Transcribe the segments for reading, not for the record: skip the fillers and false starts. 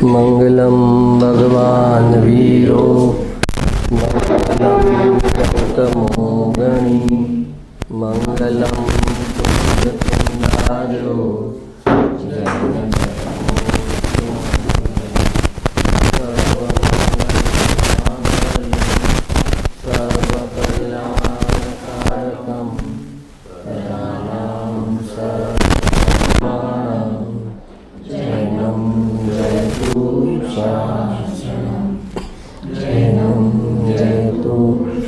मंगलम भगवान वीरो मंगलम तमो गणी मंगलम पुण्यपुण्डारो सर्वकल्याणकारकं राम सर्वं जैनं जयतु शासनं जैनं जयतु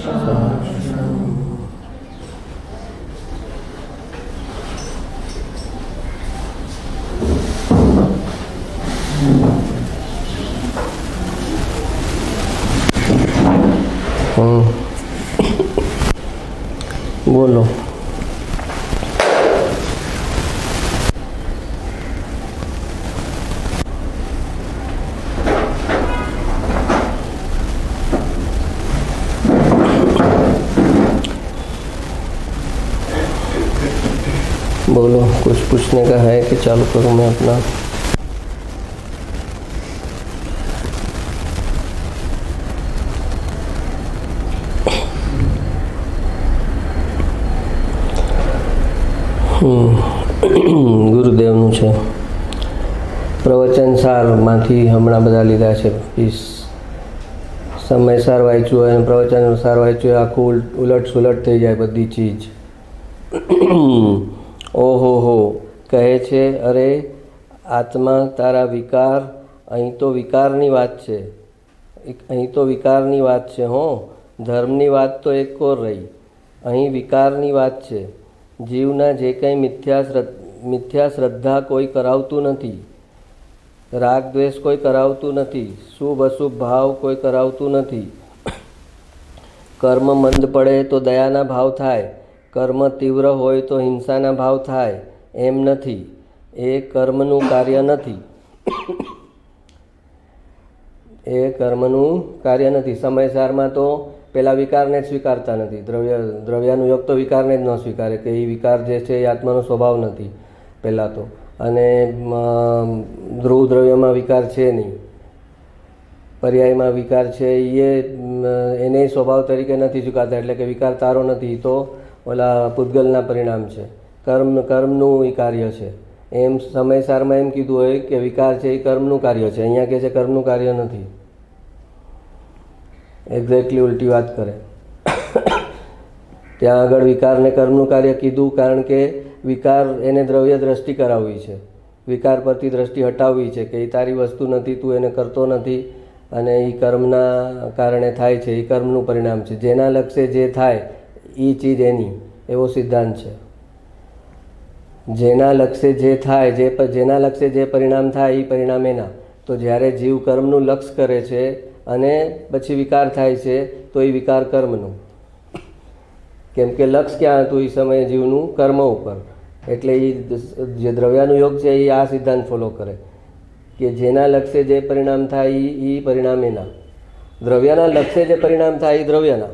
शासनं। बोलो। बोलो, कुछ पूछने का है कि चालू करूं मैं अपना? ગુરુદેવનું છે પ્રવચન સારમાંથી હમણાં બધા લીધા છે પીસ. સમયસાર વાંચ્યું હોય અને પ્રવચન સાર વાંચ્યું હોય, આખું ઉલટ સુલટ થઈ જાય બધી ચીજ. ઓહો હો કહે છે, અરે આત્મા તારા વિકાર, અહીં તો વિકારની વાત છે, અહીં તો વિકારની વાત છે. હો, ધર્મની વાત તો એક કોર રહી, અહીં વિકારની વાત છે. જીવના જે કંઈ મિથ્યા શ્રદ્ધા કોઈ કરાવતું નથી, રાગ દ્વેષ કોઈ કરાવતું નથી, શુભ અશુભ ભાવ કોઈ કરાવતું નથી. કર્મ મંદ પડે તો દયાના ભાવ થાય, કર્મ તીવ્ર હોય તો હિંસાના ભાવ થાય, એમ નથી. એ કર્મનું કાર્ય નથી, એ કર્મનું કાર્ય નથી. સમયસારમાં તો પેલા વિકારને જ સ્વીકારતા નથી. દ્રવ્યાનુયોગ તો વિકારને જ ન સ્વીકારે કે એ વિકાર જે છે એ આત્માનો સ્વભાવ નથી પહેલાં તો. અને ધ્રુવ દ્રવ્યમાં વિકાર છે નહીં, પર્યાયમાં વિકાર છે એને સ્વભાવ તરીકે નથી સ્વીકારતા, એટલે કે વિકાર તારો નથી, તો ઓલા પૂતગલના પરિણામ છે, કર્મનું એ કાર્ય છે. એમ સમયસારમાં એમ કીધું હોય કે વિકાર છે એ કર્મનું કાર્ય છે, અહીંયા કહે છે કર્મનું કાર્ય નથી. એક્ઝેક્ટલી ઉલટી વાત કરે. ત્યાં આગળ વિકારને કર્મનું કાર્ય કીધું, કારણ કે વિકાર એને દ્રવ્ય દ્રષ્ટિ કરાવવી છે, વિકાર પરથી દ્રષ્ટિ હટાવવી છે કે એ તારી વસ્તુ નથી, તું એને કરતો નથી અને એ કર્મના કારણે થાય છે, એ કર્મનું પરિણામ છે. જેના લક્ષ્ય જે થાય એ ચીજ એની, એવો સિદ્ધાંત છે. જેના લક્ષ્ય જે થાય, જેના લક્ષ્ય જે પરિણામ થાય એ પરિણામ એના. તો જ્યારે જીવ કર્મનું લક્ષ્ય કરે છે અને પછી વિકાર થાય છે તો એ વિકાર કર્મનું, કેમ કે લક્ષ્ય ક્યાં હતું એ સમયે જીવનું? કર્મ ઉપર. એટલે એ જે દ્રવ્યાનું યોગ છે એ આ સિદ્ધાંત ફોલો કરે કે જેના લક્ષ્ય જે પરિણામ થાય એ પરિણામ એના. દ્રવ્યના લક્ષ્ય જે પરિણામ થાય એ દ્રવ્યના,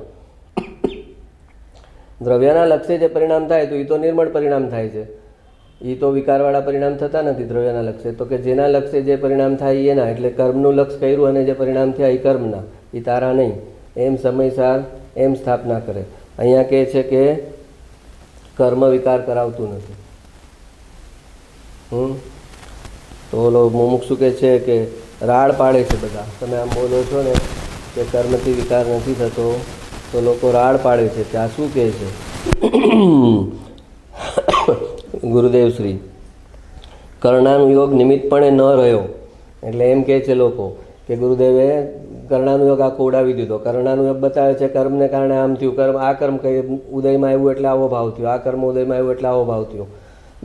દ્રવ્યના લક્ષ્ય જે પરિણામ થાય તો એ તો નિર્મળ પરિણામ થાય છે, એ તો વિકારવાળા પરિણામ થતા નથી દ્રવ્યના લક્ષ્ય. તો કે જેના લક્ષ્ય જે પરિણામ થાય એના, એટલે કર્મનું લક્ષ્ય કર્યું અને જે પરિણામ થયા એ કર્મના, એ તારા નહીં. એમ સમયસાર એમ સ્થાપના કરે. અહીંયા કહે છે કે કર્મ વિકાર કરાવતું નથી. તો ઓલો મુમુક્ષુ કહે છે કે રાડ પાડે છે બધા. તમે આમ બોલો છો ને કે કર્મથી વિકાર નથી થતો, તો લોકો રાડ પાડે છે. ત્યાં શું કહે છે ગુરુદેવ શ્રી? કર્ણાનુયોગ નિમિત્તપણે ન રહ્યો. એટલે એમ કહે છે લોકો કે ગુરુદેવે કર્ણાનુયોગ આખો ઉડાવી દીધો. કર્ણાનુયોગ બતાવે છે કર્મને કારણે આમ થયું, કર્મ આ કર્મ કઈ ઉદયમાં આવ્યું એટલે આવો ભાવ થયો, આ કર્મ ઉદયમાં આવ્યું એટલે આવો ભાવ થયો,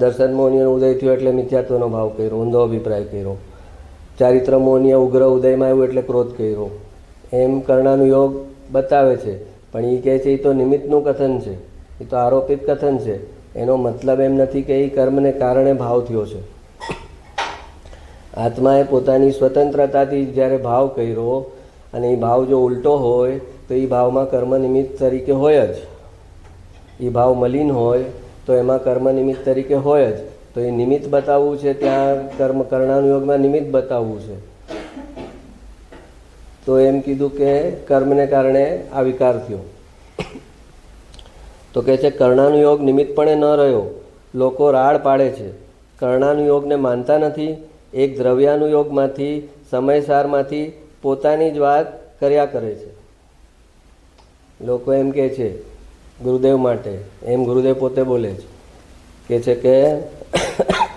દર્શન મોહનીયનો ઉદય થયો એટલે મિથ્યાત્વનો ભાવ કર્યો, ઊંધો અભિપ્રાય કર્યો, ચારિત્ર મોહનીય ઉગ્ર ઉદયમાં આવ્યું એટલે ક્રોધ કર્યો. એમ કર્ણાનુયોગ બતાવે છે. પણ એ કહે છે એ તો નિમિત્તનું કથન છે, એ તો આરોપિત કથન છે. એનો મતલબ એમ નથી કે એ કર્મને કારણે ભાવ થયો છે. આત્માએ પોતાની સ્વતંત્રતાથી જ્યારે ભાવ કર્યો અને એ ભાવ જો ઉલટો હોય તો એ ભાવમાં કર્મ નિમિત્ત તરીકે હોય જ. એ ભાવ મલિન હોય તો એમાં કર્મ નિમિત્ત તરીકે હોય જ. તો એ નિમિત્ત બતાવવું છે, ત્યાં કર્ણાનુયોગમાં નિમિત્ત બતાવવું છે. તો એમ કીધું કે કર્મને કારણે આ વિકાર થયો. તો કહે છે કર્ણાનુયોગ નિમિત્તપણે ન રહ્યો. લોકો રાડ પાડે છે, કર્ણાનુયોગને માનતા નથી. એક દ્રવ્યાનુયોગમાંથી, સમયસારમાંથી પોતાની જ વાત કર્યા કરે છે. લોકો એમ કહે છે ગુરુદેવ માટે, એમ ગુરુદેવ પોતે બોલે છે કે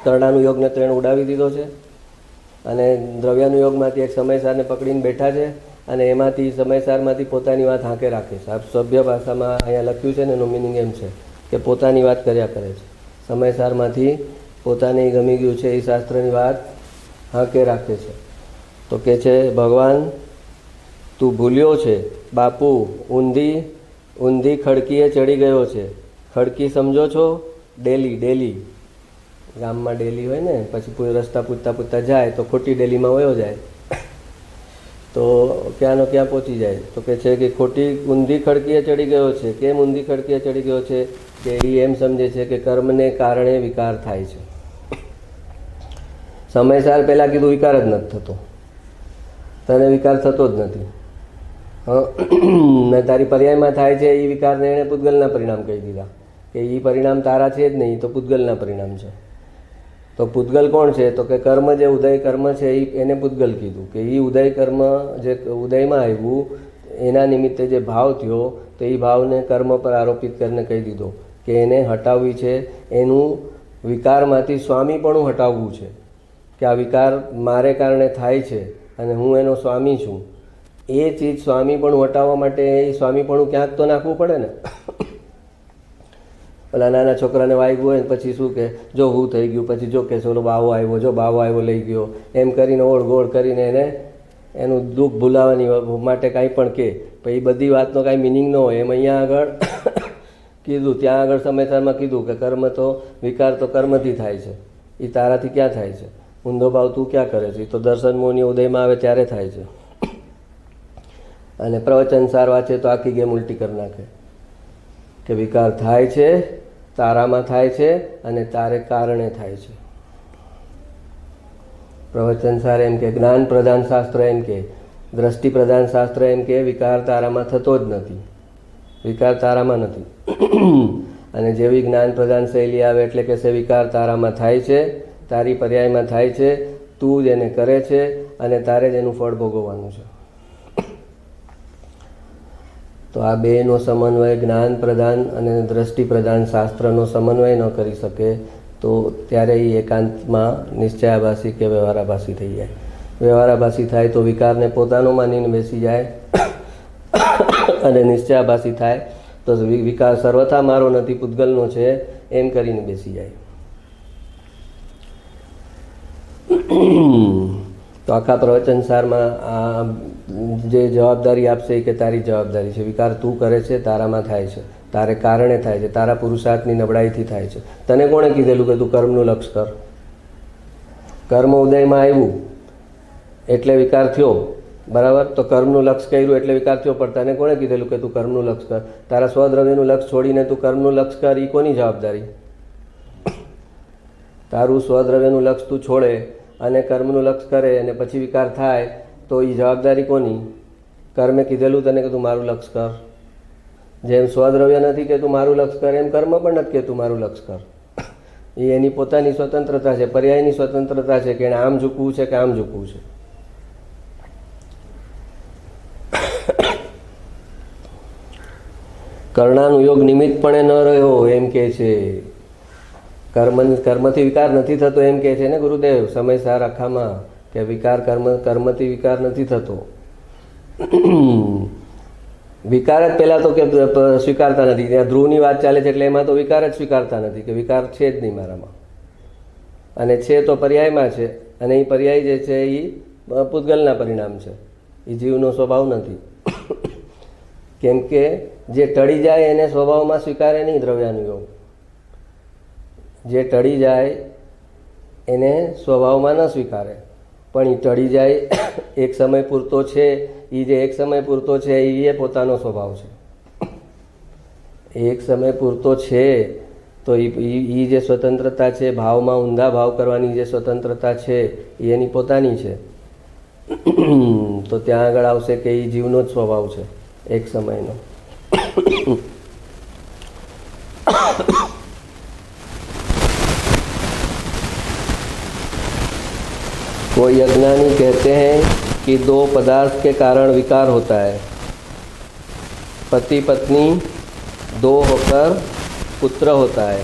કર્ણાનુયોગને તો એણે ઉડાવી દીધો છે અને દ્રવ્યાનુયોગમાંથી એક સમયસારને પકડીને બેઠા છે અને એમાંથી સમયસારમાંથી પોતાની વાત હાંકે રાખે છે. આ સભ્ય ભાષામાં અહીંયા લખ્યું છે ને એનો મિનિંગ એમ છે કે પોતાની વાત કર્યા કરે છે. સમયસારમાંથી પોતાને ગમી ગયું છે એ શાસ્ત્રની વાત હાંકે રાખે છે. તો કે છે ભગવાન તું ભૂલ્યો છે બાપુ, ઊંધી ખડકીએ ચડી ગયો છે. ખડકી સમજો છો? ડેલી ગામમાં ડેલી હોય ને, પછી રસ્તા પૂછતા જાય તો ખોટી ડેલીમાં વયો જાય તો ક્યાંનો ક્યાં પહોંચી જાય. તો કે છે કે ઊંધી ખડકીએ ચડી ગયો છે. કેમ ઊંધી ખડકીએ ચડી ગયો છે? કે એ એમ સમજે છે કે કર્મને કારણે વિકાર થાય છે. સમયસાર પહેલાં કીધું વિકાર જ નથી થતો, તને વિકાર થતો જ નથી. ને તારી પર્યાયમાં થાય છે એ વિકારને એણે પૂતગલના પરિણામ કહી દીધા કે એ પરિણામ તારા છે જ નહીં, તો પૂતગલના પરિણામ છે. તો પૂતગલ કોણ છે? તો કે કર્મ, જે ઉદય કર્મ છે એને પૂતગલ કીધું કે એ ઉદય કર્મ જે ઉદયમાં આવ્યું એના નિમિત્તે જે ભાવ થયો તો એ ભાવને કર્મ પર આરોપિત કરીને કહી દીધો કે એને હટાવવી છે. એનું વિકારમાંથી સ્વામીપણું હટાવવું છે કે આ વિકાર મારે કારણે થાય છે અને હું એનો સ્વામી છું. એ ચીજ સ્વામીપણું હટાવવા માટે એ સ્વામીપણું ક્યાંક તો નાખવું પડે ને. પેલા નાના છોકરાને વાગ્યું હોય ને પછી શું કે જો હું થઈ ગયું, પછી જો કે ઓલો બાવો આવ્યો, જો બાવો આવ્યો લઈ ગયો, એમ કરીને ઓળ ગોળ કરીને એને એનું દુઃખ ભૂલાવાની માટે કાંઈ પણ કહે. પછી એ બધી વાતનો કાંઈ મિનિંગ ન હોય. એમ અહીંયા આગળ કીધું, ત્યાં આગળ સમયસારમાં કીધું કે કર્મ તો વિકાર તો કર્મથી થાય છે, એ તારાથી ક્યાં થાય છે? ઊંધો ભાવ તું ક્યાં કરે છે? તો દર્શન મોહની ઉદયમાં આવે ત્યારે થાય છે. અને પ્રવચન સાર વાંચે તો આખી ગેમ ઉલટી કરી નાખે કે વિકાર થાય છે, તારામાં થાય છે અને તારે કારણે થાય છે. પ્રવચન સાર એમ કે જ્ઞાન પ્રધાન શાસ્ત્ર એમ કે, દ્રષ્ટિ પ્રધાન શાસ્ત્ર એમ કે વિકાર તારામાં થતો જ નથી, વિકાર તારામાં નથી. અને જેવી જ્ઞાન પ્રધાન શૈલી આવે એટલે કે વિકાર તારામાં થાય છે, તારી પર્યાયમાં થાય છે, તું જ એને કરે છે અને તારે જ એનું ફળ ભોગવવાનું છે. તો આ બેનો સમન્વય, જ્ઞાન પ્રધાન અને દ્રષ્ટિ પ્રધાન શાસ્ત્રનો સમન્વય ન કરી શકે તો ત્યારે એ એકાંતમાં નિશ્ચયાભાસી કે વ્યવહારાભાસી થઈ જાય. વ્યવહારાભાસી થાય તો વિકારને પોતાનો માનીને બેસી જાય અને નિશ્ચયાભાસી થાય તો વિકાર સર્વથા મારો નથી, પૂતગલનો છે એમ કરીને બેસી જાય. તો આખા પ્રવચન સારમાં આ જે જવાબદારી આપશે એ કે તારી જવાબદારી છે. વિકાર તું કરે છે, તારામાં થાય છે, તારે કારણે થાય છે, તારા પુરુષાર્થની નબળાઈથી થાય છે. તને કોણે કીધેલું કે તું કર્મનું લક્ષ કર? કર્મ ઉદયમાં આવ્યું એટલે વિકાર થયો, બરાબર? તો કર્મનું લક્ષ કર્યું એટલે વિકાર થયો. પણ તને કોણે કીધેલું કે તું કર્મનું લક્ષ કર? તારા સ્વદ્રવ્યનું લક્ષ છોડીને તું કર્મનું લક્ષ કર, એ કોની જવાબદારી? તારું સ્વદ્રવ્યનું લક્ષ તું છોડે અને કર્મનું લક્ષ કરે અને પછી વિકાર થાય તો એ જવાબદારી કોની? કર્મે કીધેલું તને કે તું મારું લક્ષ કર. જેમ સ્વદ્રવ્ય નથી કે તું મારું લક્ષ કર, એમ કર્મ પણ નથી કે તું મારું લક્ષ કર. એ એની પોતાની સ્વતંત્રતા છે, પર્યાયની સ્વતંત્રતા છે કે એને આમ ઝૂકવું છે કે આમ ઝૂકવું છે. કર્ણાનુયોગ નિમિત્તપણે ન રહ્યો એમ કે છે. કર્મથી વિકાર નથી થતો એમ કે છે ને ગુરુદેવ સમયસાર આખામાં કે વિકાર કર્મથી વિકાર નથી થતો. વિકાર જ પહેલાં તો કે સ્વીકારતા નથી. ત્યાં ધ્રુવની વાત ચાલે છે એટલે એમાં તો વિકાર જ સ્વીકારતા નથી કે વિકાર છે જ નહીં મારામાં. અને છે તો પર્યાયમાં છે અને એ પર્યાય જે છે એ પૂતગલના પરિણામ છે, એ જીવનો સ્વભાવ નથી. કેમ કે જે ટળી જાય એને સ્વભાવમાં સ્વીકારે નહીં દ્રવ્યાનુયોગ. જે ટળી જાય એને સ્વભાવમાં ન સ્વીકારે, પણ એ ટળી જાય એક સમય પૂરતો છે. એ જે એક સમય પૂરતો છે એ પોતાનો સ્વભાવ છે. એક સમય પૂરતો છે તો એ જે સ્વતંત્રતા છે, ભાવમાં ઊંધા ભાવ કરવાની જે સ્વતંત્રતા છે એ એની પોતાની છે. તો ત્યાં આગળ આવશે કે એ જીવનો જ સ્વભાવ છે એક સમયનો. कोई अज्ञानी कहते हैं कि दो पदार्थ के कारण विकार होता है. पति पत्नी दो होकर पुत्र होता है.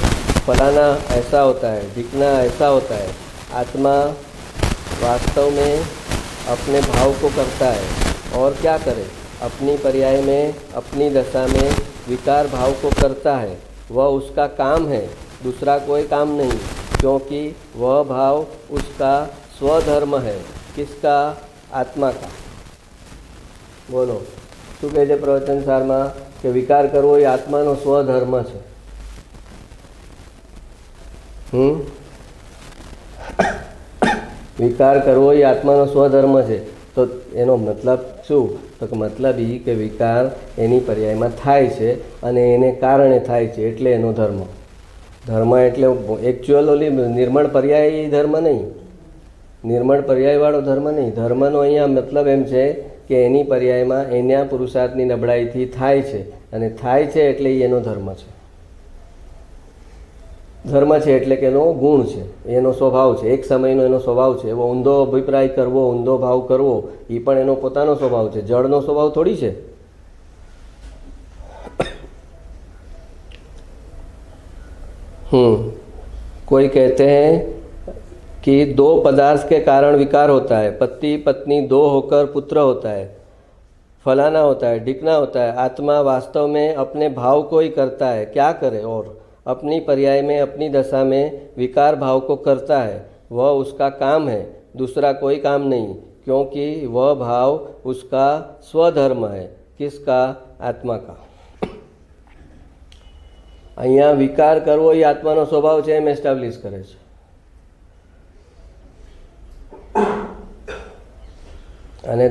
फलाना ऐसा होता है, ढिकना ऐसा होता है. आत्मा वास्तव में अपने भाव को करता है और क्या करे, अपनी पर्याय में अपनी दशा में विकार भाव को करता है. वह उसका काम है, दूसरा कोई काम नहीं, क्योंकि वह भाव उसका स्वधर्म है. किसका? आत्मा का. बोलो શું કહે છે પ્રવચન સારમાં? કે વિકાર કરવો એ આત્માનો સ્વધર્મ છે. વિકાર કરવો એ આત્માનો સ્વધર્મ છે. તો એનો મતલબ શું? તો મતલબ એ કે વિકાર એની પર્યાયમાં થાય છે અને એને કારણે થાય છે, એટલે એનો ધર્મ. ધર્મ એટલે એકચ્યુઅલ ઓલી નિર્મળ પર્યાય ધર્મ નહીં, નિર્મળ પર્યાયવાળો ધર્મ નહીં. ધર્મનો અહીંયા મતલબ એમ છે કે એની પર્યાયમાં એના પુરુષાર્થની નબળાઈથી થાય છે, અને થાય છે એટલે એનો ધર્મ છે. ધર્મ છે એટલે કે એનો ગુણ છે, એનો સ્વભાવ છે, એક સમયનો એનો સ્વભાવ છે. એવો ઊંધો અભિપ્રાય કરવો, ઊંધો ભાવ કરવો એ પણ એનો પોતાનો સ્વભાવ છે, જળનો સ્વભાવ થોડી છે. कोई कहते हैं कि दो पदार्थ के कारण विकार होता है. पति पत्नी दो होकर पुत्र होता है. फलाना होता है, ढिकना होता है. आत्मा वास्तव में अपने भाव को ही करता है, क्या करे, और अपनी पर्याय में अपनी दशा में विकार भाव को करता है. वह उसका काम है, दूसरा कोई काम नहीं, क्योंकि वह भाव उसका स्वधर्म है. किसका? आत्मा का. અહીંયા વિકાર કરવો એ આત્માનો સ્વભાવ છે એમ એસ્ટાબ્લિશ કરે છે. અને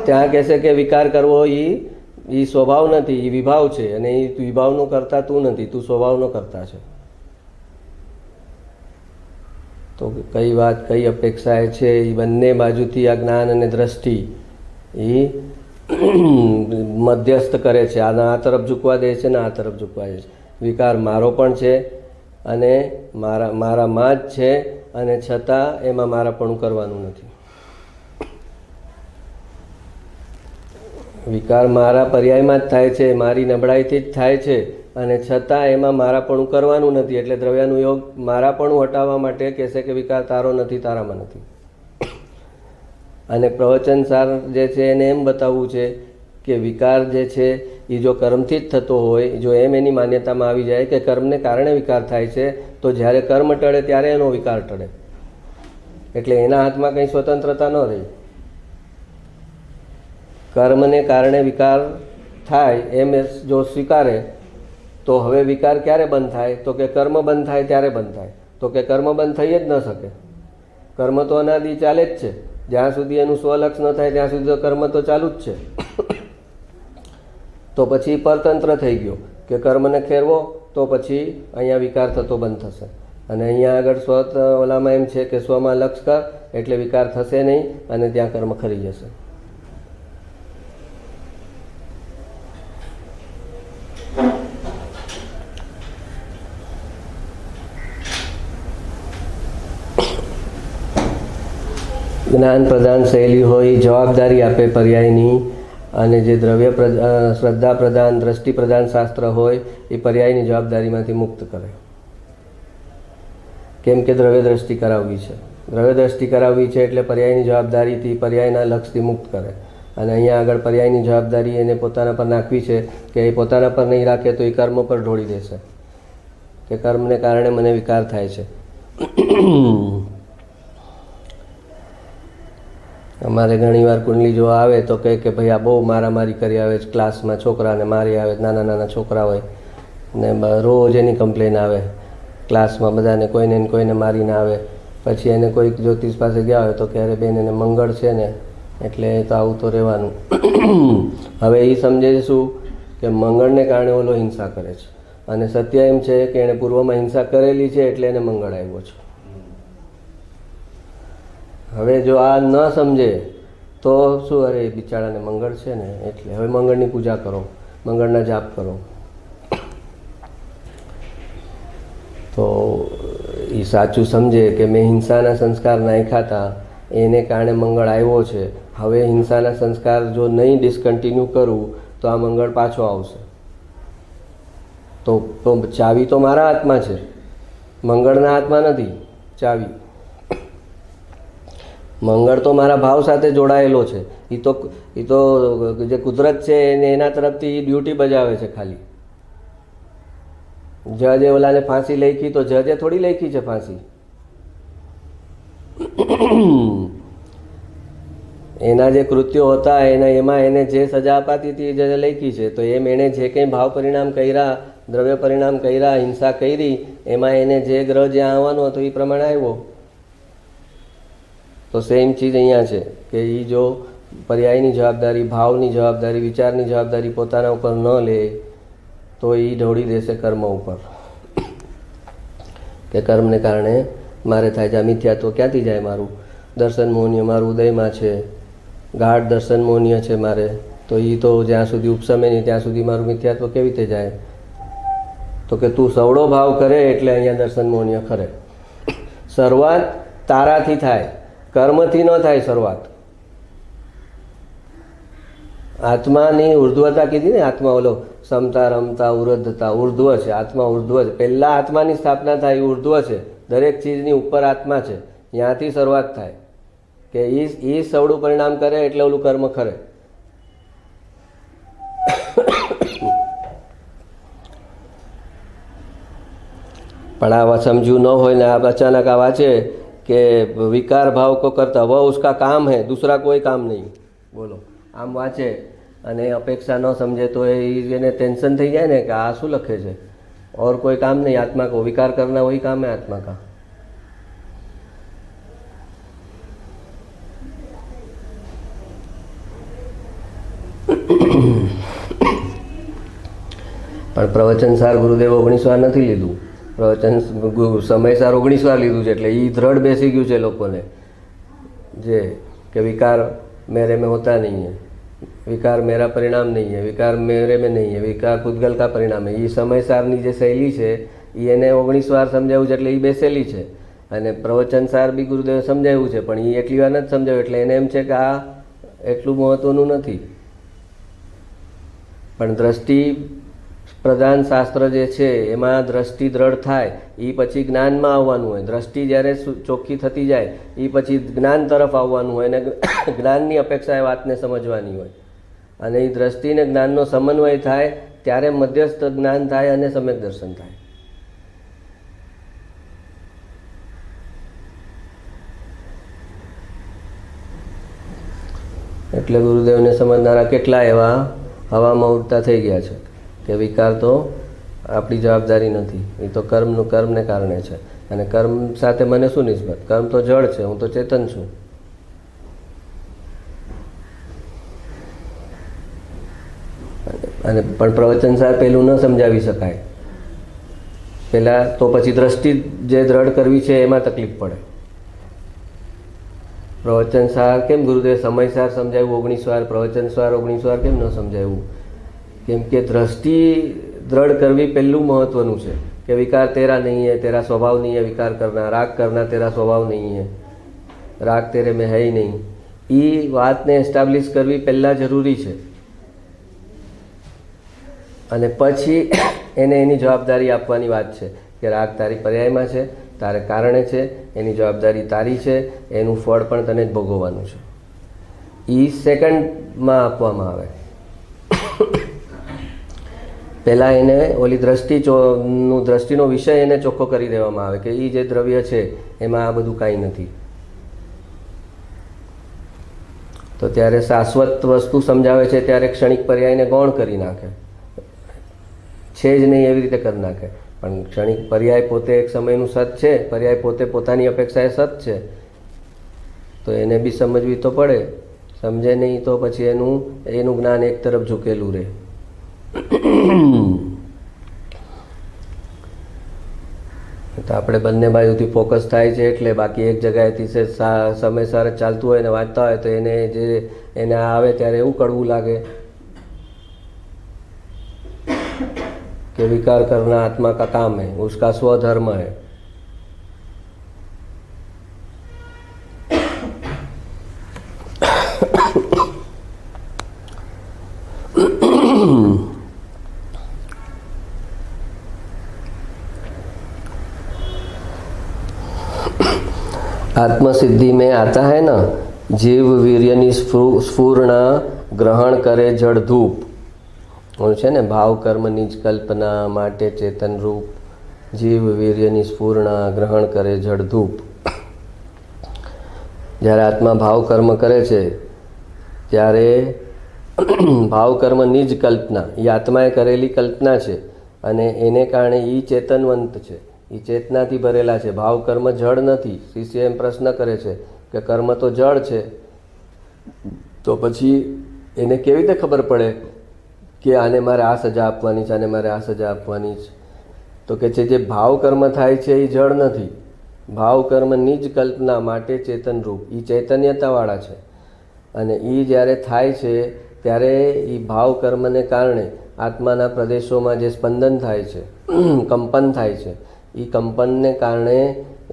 ત્યાં કહેશે કે વિકાર કરવો એ સ્વભાવ નથી, એ વિભાવ છે, અને એ વિભાવનો કરતા તું નથી, તું સ્વભાવનો કરતા છે. તો કઈ વાત, કઈ અપેક્ષા છે? એ બંને બાજુથી આ જ્ઞાન અને દ્રષ્ટિ એ મધ્યસ્થ કરે છે. આ તરફ ઝૂકવા દે છે ને આ તરફ ઝૂકવા દે છે. વિકાર મારો પણ છે અને મારામાં જ છે, અને છતાં એમાં મારાપણું કરવાનું નથી. વિકાર મારા પર્યાયમાં જ થાય છે, મારી નબળાઈથી જ થાય છે, અને છતાં એમાં મારાપણું કરવાનું નથી. એટલે દ્રવ્યાનું યોગ મારાપણું હટાવવા માટે કહેશે કે વિકાર તારો નથી, તારામાં નથી. અને પ્રવચન સાર જે છે એને એમ બતાવવું છે કે વિકાર જે છે એ જો કર્મથી જ થતો હોય, જો એમ એની માન્યતામાં આવી જાય કે કર્મને કારણે વિકાર થાય છે, તો જ્યારે કર્મ ટળે ત્યારે એનો વિકાર ટળે. એટલે એના હાથમાં કંઈ સ્વતંત્રતા ન રહી. કર્મને કારણે વિકાર થાય એમ જો સ્વીકારે તો હવે વિકાર ક્યારે બંધ થાય? તો કે કર્મ બંધ થાય ત્યારે બંધ થાય. તો કે કર્મ બંધ થઈ જ ન શકે. કર્મ તો અનાદિ ચાલે જ છે. જ્યાં સુધી એનું સ્વલક્ષ ન થાય ત્યાં સુધી તો કર્મ તો ચાલુ જ છે. તો પછી પરતંત્ર થઈ ગયો કે કર્મને ખેરવો તો પછી અહીંયા વિકાર થતો બંધ થશે. અને અહીંયા આગળ સ્વ ઓલામાં એમ છે કે સ્વમાં લક્ષ કર એટલે વિકાર થશે નહીં, અને ત્યાં કર્મ ખરી જશે. જ્ઞાન પ્રદાન શૈલી હોય, જવાબદારી આપે પર્યાયની, અને જે દ્રવ્ય શ્રદ્ધા પ્રદાન, દ્રષ્ટિ પ્રદાન શાસ્ત્ર હોય એ પર્યાયની જવાબદારીમાંથી મુક્ત કરે. કેમ કે દ્રવ્ય દ્રષ્ટિ કરાવવી છે. દ્રવ્ય દ્રષ્ટિ કરાવવી છે એટલે પર્યાયની જવાબદારીથી, પર્યાયના લક્ષથી મુક્ત કરે. અને અહીંયા આગળ પર્યાયની જવાબદારી એને પોતાના પર નાખવી છે કે એ પોતાના પર નહીં રાખે તો એ કર્મ પર ઢોળી દેશે કે કર્મને કારણે મને વિકાર થાય છે. અમારે ઘણીવાર કુંડલી જોવા આવે તો કહે કે ભાઈ આ બહુ મારામારી કરી આવે છે, ક્લાસમાં છોકરાને મારી આવે, નાના નાના છોકરા હોય ને રોજ એની કમ્પ્લેન આવે ક્લાસમાં, બધાને કોઈને ને કોઈને મારીને આવે. પછી એને કોઈક જ્યોતિષ પાસે ગયા હોય તો કહે અરે બેન એને મંગળ છે ને એટલે તો આવું તો રહેવાનું. હવે એ સમજે શું કે મંગળને કારણે ઓલો હિંસા કરે છે, અને સત્ય એમ છે કે એણે પૂર્વમાં હિંસા કરેલી છે એટલે એને મંગળ આવ્યો છે. હવે જો આ ન સમજે તો શું, અરે બિચારાને મંગળ છે ને એટલે હવે મંગળની પૂજા કરો, મંગળના જાપ કરો. તો એ સાચું સમજે કે મેં હિંસાના સંસ્કાર નાખ્યા હતા, એને કારણે મંગળ આવ્યો છે. હવે હિંસાના સંસ્કાર જો નહીં ડિસકન્ટિન્યુ કરું તો આ મંગળ પાછો આવશે. તો ચાવી તો મારા હાથમાં છે, મંગળના હાથમાં નથી ચાવી. મંગળ તો મારા ભાવ સાથે જોડાયેલો છે. એ તો જે કુદરત છે એને એના તરફથી ડ્યુટી બજાવે છે ખાલી. જજે ઓલાને ફાંસી લખી તો જજે થોડી લખી છે ફાંસી. એના જે કૃત્યો હતા એમાં એને જે સજા અપાતી હતી એ જજે લખી છે. તો એમ એણે જે કંઈ ભાવ પરિણામ કર્યા, દ્રવ્ય પરિણામ કર્યા, હિંસા કરી, એમાં એને જે ગ્રહ જ્યાં આવવાનો હતો એ પ્રમાણે આવ્યો. તો સેમ ચીજ અહીંયા છે કે એ જો પર્યાયની જવાબદારી, ભાવની જવાબદારી, વિચારની જવાબદારી પોતાના ઉપર ન લે તો એ ઢોળી દેશે કર્મ ઉપર. કે કર્મને કારણે મારે થાય છે. આ મિથ્યાત્વ ક્યાંથી જાય? મારું દર્શન મોહનીય મારું ઉદયમાં છે, ગાઢ દર્શન મોહનીય છે મારે. તો એ તો જ્યાં સુધી ઉપસમે નહીં ત્યાં સુધી મારું મિથ્યાત્વ કેવી રીતે જાય? તો કે તું સવડો ભાવ કરે એટલે અહીંયા દર્શન મોહનીય ખરે. શરૂઆત તારાથી થાય, કર્મથી ન થાય શરૂઆત. આત્માની ઉર્ધ્વતા કીધી ને, આત્મા ઓલો સમતા રમતા ઉર્ધ્વતા, ઉર્ધ્વ છે આત્મા, ઉર્ધ્વ છે. પહેલાં આત્માની સ્થાપના થાય એ ઉર્ધ્વ છે. દરેક ચીજની ઉપર આત્મા છે, ત્યાંથી શરૂઆત થાય કે એ સવડું પરિણામ કરે એટલે ઓલું કર્મ ખરે. પણ આ સમજ્યું ન હોય ને આ અચાનક આ વાંચે કે વિકાર ભાવ કો કરતા વह उसका काम है, दूसरा कोई काम नहीं. બોલો, આમ વાંચે અને અપેક્ષા ન સમજે તો એને ટેન્શન થઈ જાય ને કે આ શું લખે છે, और कोई काम नहीं आत्मा को विकार करना वही काम है आत्मा का. પણ પ્રવચનસાર ગુરુદેવ 19 વાર નથી લીધું, પ્રવચન સમયસાર 19 વાર લીધું છે. એટલે એ દ્રઢ બેસી ગયું છે લોકોને જે કે વિકાર मेरे में होता नहीं है, विकार मेरा परिणाम नहीं है, विकार मेरे में नहीं है, विकार પૂતગલ का परिणाम है. એ સમયસારની જે શૈલી છે એ એને 19 વાર સમજાવ્યું છે એટલે એ બેસેલી છે. અને પ્રવચનસાર બી ગુરુદેવે સમજાવ્યું છે પણ એ એટલી વાર નથી સમજાવ્યું એટલે એને એમ છે કે આ એટલું મહત્વનું નથી. પણ દ્રષ્ટિ પ્રધાન શાસ્ત્ર જે છે એમાં દ્રષ્ટિ દ્રઢ થાય એ પછી જ્ઞાનમાં આવવાનું હોય. દ્રષ્ટિ જ્યારે ચોખ્ખી થતી જાય એ પછી જ્ઞાન તરફ આવવાનું હોય અને જ્ઞાનની અપેક્ષા એ વાતને સમજવાની હોય. અને એ દ્રષ્ટિને જ્ઞાનનો સમન્વય થાય ત્યારે મધ્યસ્થ જ્ઞાન થાય અને સમ્યક દર્શન થાય. એટલે ગુરુદેવને સમજનારા કેટલા એવા હવામાં ઉડતા થઈ ગયા છે કે વિકાર તો આપણી જવાબદારી નથી, એ તો કર્મને કારણે છે. અને કર્મ સાથે મને શું નિસ્બત? કર્મ તો જળ છે, હું તો ચેતન છું. અને પણ પ્રવચનસાર પેલું ન સમજાવી શકાય. પહેલાં તો પછી દ્રષ્ટિ જે દ્રઢ કરવી છે એમાં તકલીફ પડે. પ્રવચનસાર કેમ ગુરુદેવ સમયસાર સમજાવ્યું 19 વાર, પ્રવચનસાર 19 વાર કેમ ન સમજાવ્યું? કેમ કે દ્રષ્ટિ દ્રઢ કરવી પહેલું મહત્વનું છે કે વિકાર तेरा नहीं है, तेरा स्वभाव नहीं है विकार करना, राग करना तेरा स्वभाव नहीं है, राग तेरे में है ही नहीं. એ વાતને એસ્ટાબ્લિશ કરવી પહેલાં જરૂરી છે. અને પછી એને એની જવાબદારી આપવાની વાત છે કે રાગ તારી પર્યાયમાં છે, તારે કારણે છે, એની જવાબદારી તારી છે, એનું ફળ પણ તને જ ભોગવવાનું છે. એ સેકન્ડમાં આપવામાં આવે. પહેલાં એને ઓલી દ્રષ્ટિનો વિષય એને ચોખ્ખો કરી દેવામાં આવે કે એ જે દ્રવ્ય છે એમાં આ બધું કાંઈ નથી. તો ત્યારે શાશ્વત વસ્તુ સમજાવે છે ત્યારે ક્ષણિક પર્યાયને ગૌણ કરી નાખે, છે જ નહીં એવી રીતે કરી નાખે. પણ ક્ષણિક પર્યાય પોતે એક સમયનું સત છે, પર્યાય પોતે પોતાની અપેક્ષાએ સત છે. તો એને બી સમજવી તો પડે. સમજે નહીં તો પછી એનું જ્ઞાન એક તરફ ઝૂકેલું રહે. તો આપણે બંને બાજુથી ફોકસ થાય છે એટલે બાકી એક જગ્યાએથી સમયસર ચાલતું હોય ને વાંચતા હોય તો એને આવે ત્યારે એવું કડવું લાગે कि विकार करना आत्मा का काम है, उसका स्वधर्म है। आत्मसिद्धि में आता है ना, जीव वीर्यनी स्फूर्णा ग्रहण करे जड़ धूप है ने, भाव कर्म निज कल्पना माटे चेतन रूप जीव वीर्यनी स्फूर्णा ग्रहण करे जड़ धूप। જ્યારે આત્મા ભાવ કર્મ કરે છે ત્યારે ભાવ કર્મ નિજ કલ્પના, એ આત્માએ કરેલી કલ્પના છે અને એને કારણે એ ચેતનવંત છે, એ ચેતનાથી ભરેલા છે। ભાવ કર્મ જળ નથી। શિષ્ય એમ પ્રશ્ન કરે છે કે કર્મ તો જળ છે, તો પછી એને કેવી રીતે ખબર પડે કે આને મારે આ સજા આપવાની છે, આને મારે આ સજા આપવાની છે? તો કે છે જે ભાવ કર્મ થાય છે એ જળ નથી। ભાવ કર્મ નિજ કલ્પના માટે ચેતન રૂપ, એ ચૈતન્યતાવાળા છે અને એ જ્યારે થાય છે ત્યારે એ ભાવ કર્મને કારણે આત્માના પ્રદેશોમાં જે સ્પંદન થાય છે, કંપન થાય છે, એ કંપનને કારણે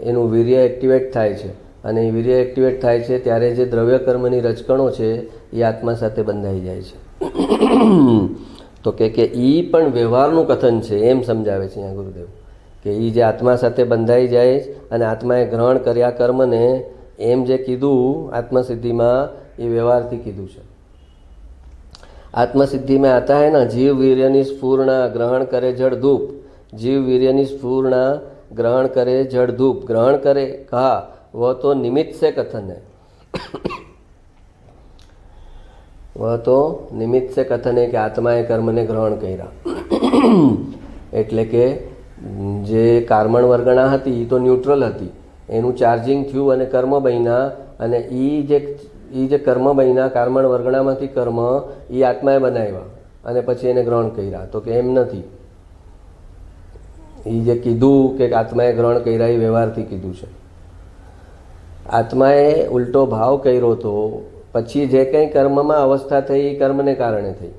એનું વીર્ય એક્ટિવેટ થાય છે અને એ વીર્ય એક્ટિવેટ થાય છે ત્યારે જે દ્રવ્ય કર્મની રજકણો છે એ આત્મા સાથે બંધાઈ જાય છે। તો કે ઈ પણ વ્યવહારનું કથન છે એમ સમજાવે છે અહીંયા ગુરુદેવ, કે એ જે આત્મા સાથે બંધાઈ જાય અને આત્માએ ગ્રહણ કર્યા કર્મને એમ જે કીધું આત્મસિદ્ધિમાં, એ વ્યવહારથી કીધું છે। आत्मसिद्धि में आता है ना, जीव वीर्यनी स्फूर्णा ग्रहण करे जड़ धूप, जीव वीर्यनी स्फूर्णा ग्रहण करे जड़ धूप। ग्रहण करे कहा, वह तो निमित्त से कथन है, वह तो निमित्त से कथन है कि आत्माए कर्मने ग्रहण कर्या। એટલે કે જે કાર્મણ વર્ગણા હતી એ તો ન્યુટ્રલ હતી, એનું ચાર્જિંગ થયું અને કર્મ બન્યા અને એ જે કર્મ બન્યા કાર્મણ વર્ગણામાંથી કર્મ એ આત્માએ બનાવ્યા અને પછી એને ગ્રહણ કર્યા। તો કે એમ નથી, એ જે કીધું કે આત્માએ ગ્રહણ કર્યા એ વ્યવહારથી કીધું છે। આત્માએ ઉલટો ભાવ કર્યો તો પછી જે કંઈ કર્મમાં અવસ્થા થઈ એ કર્મને કારણે થઈ,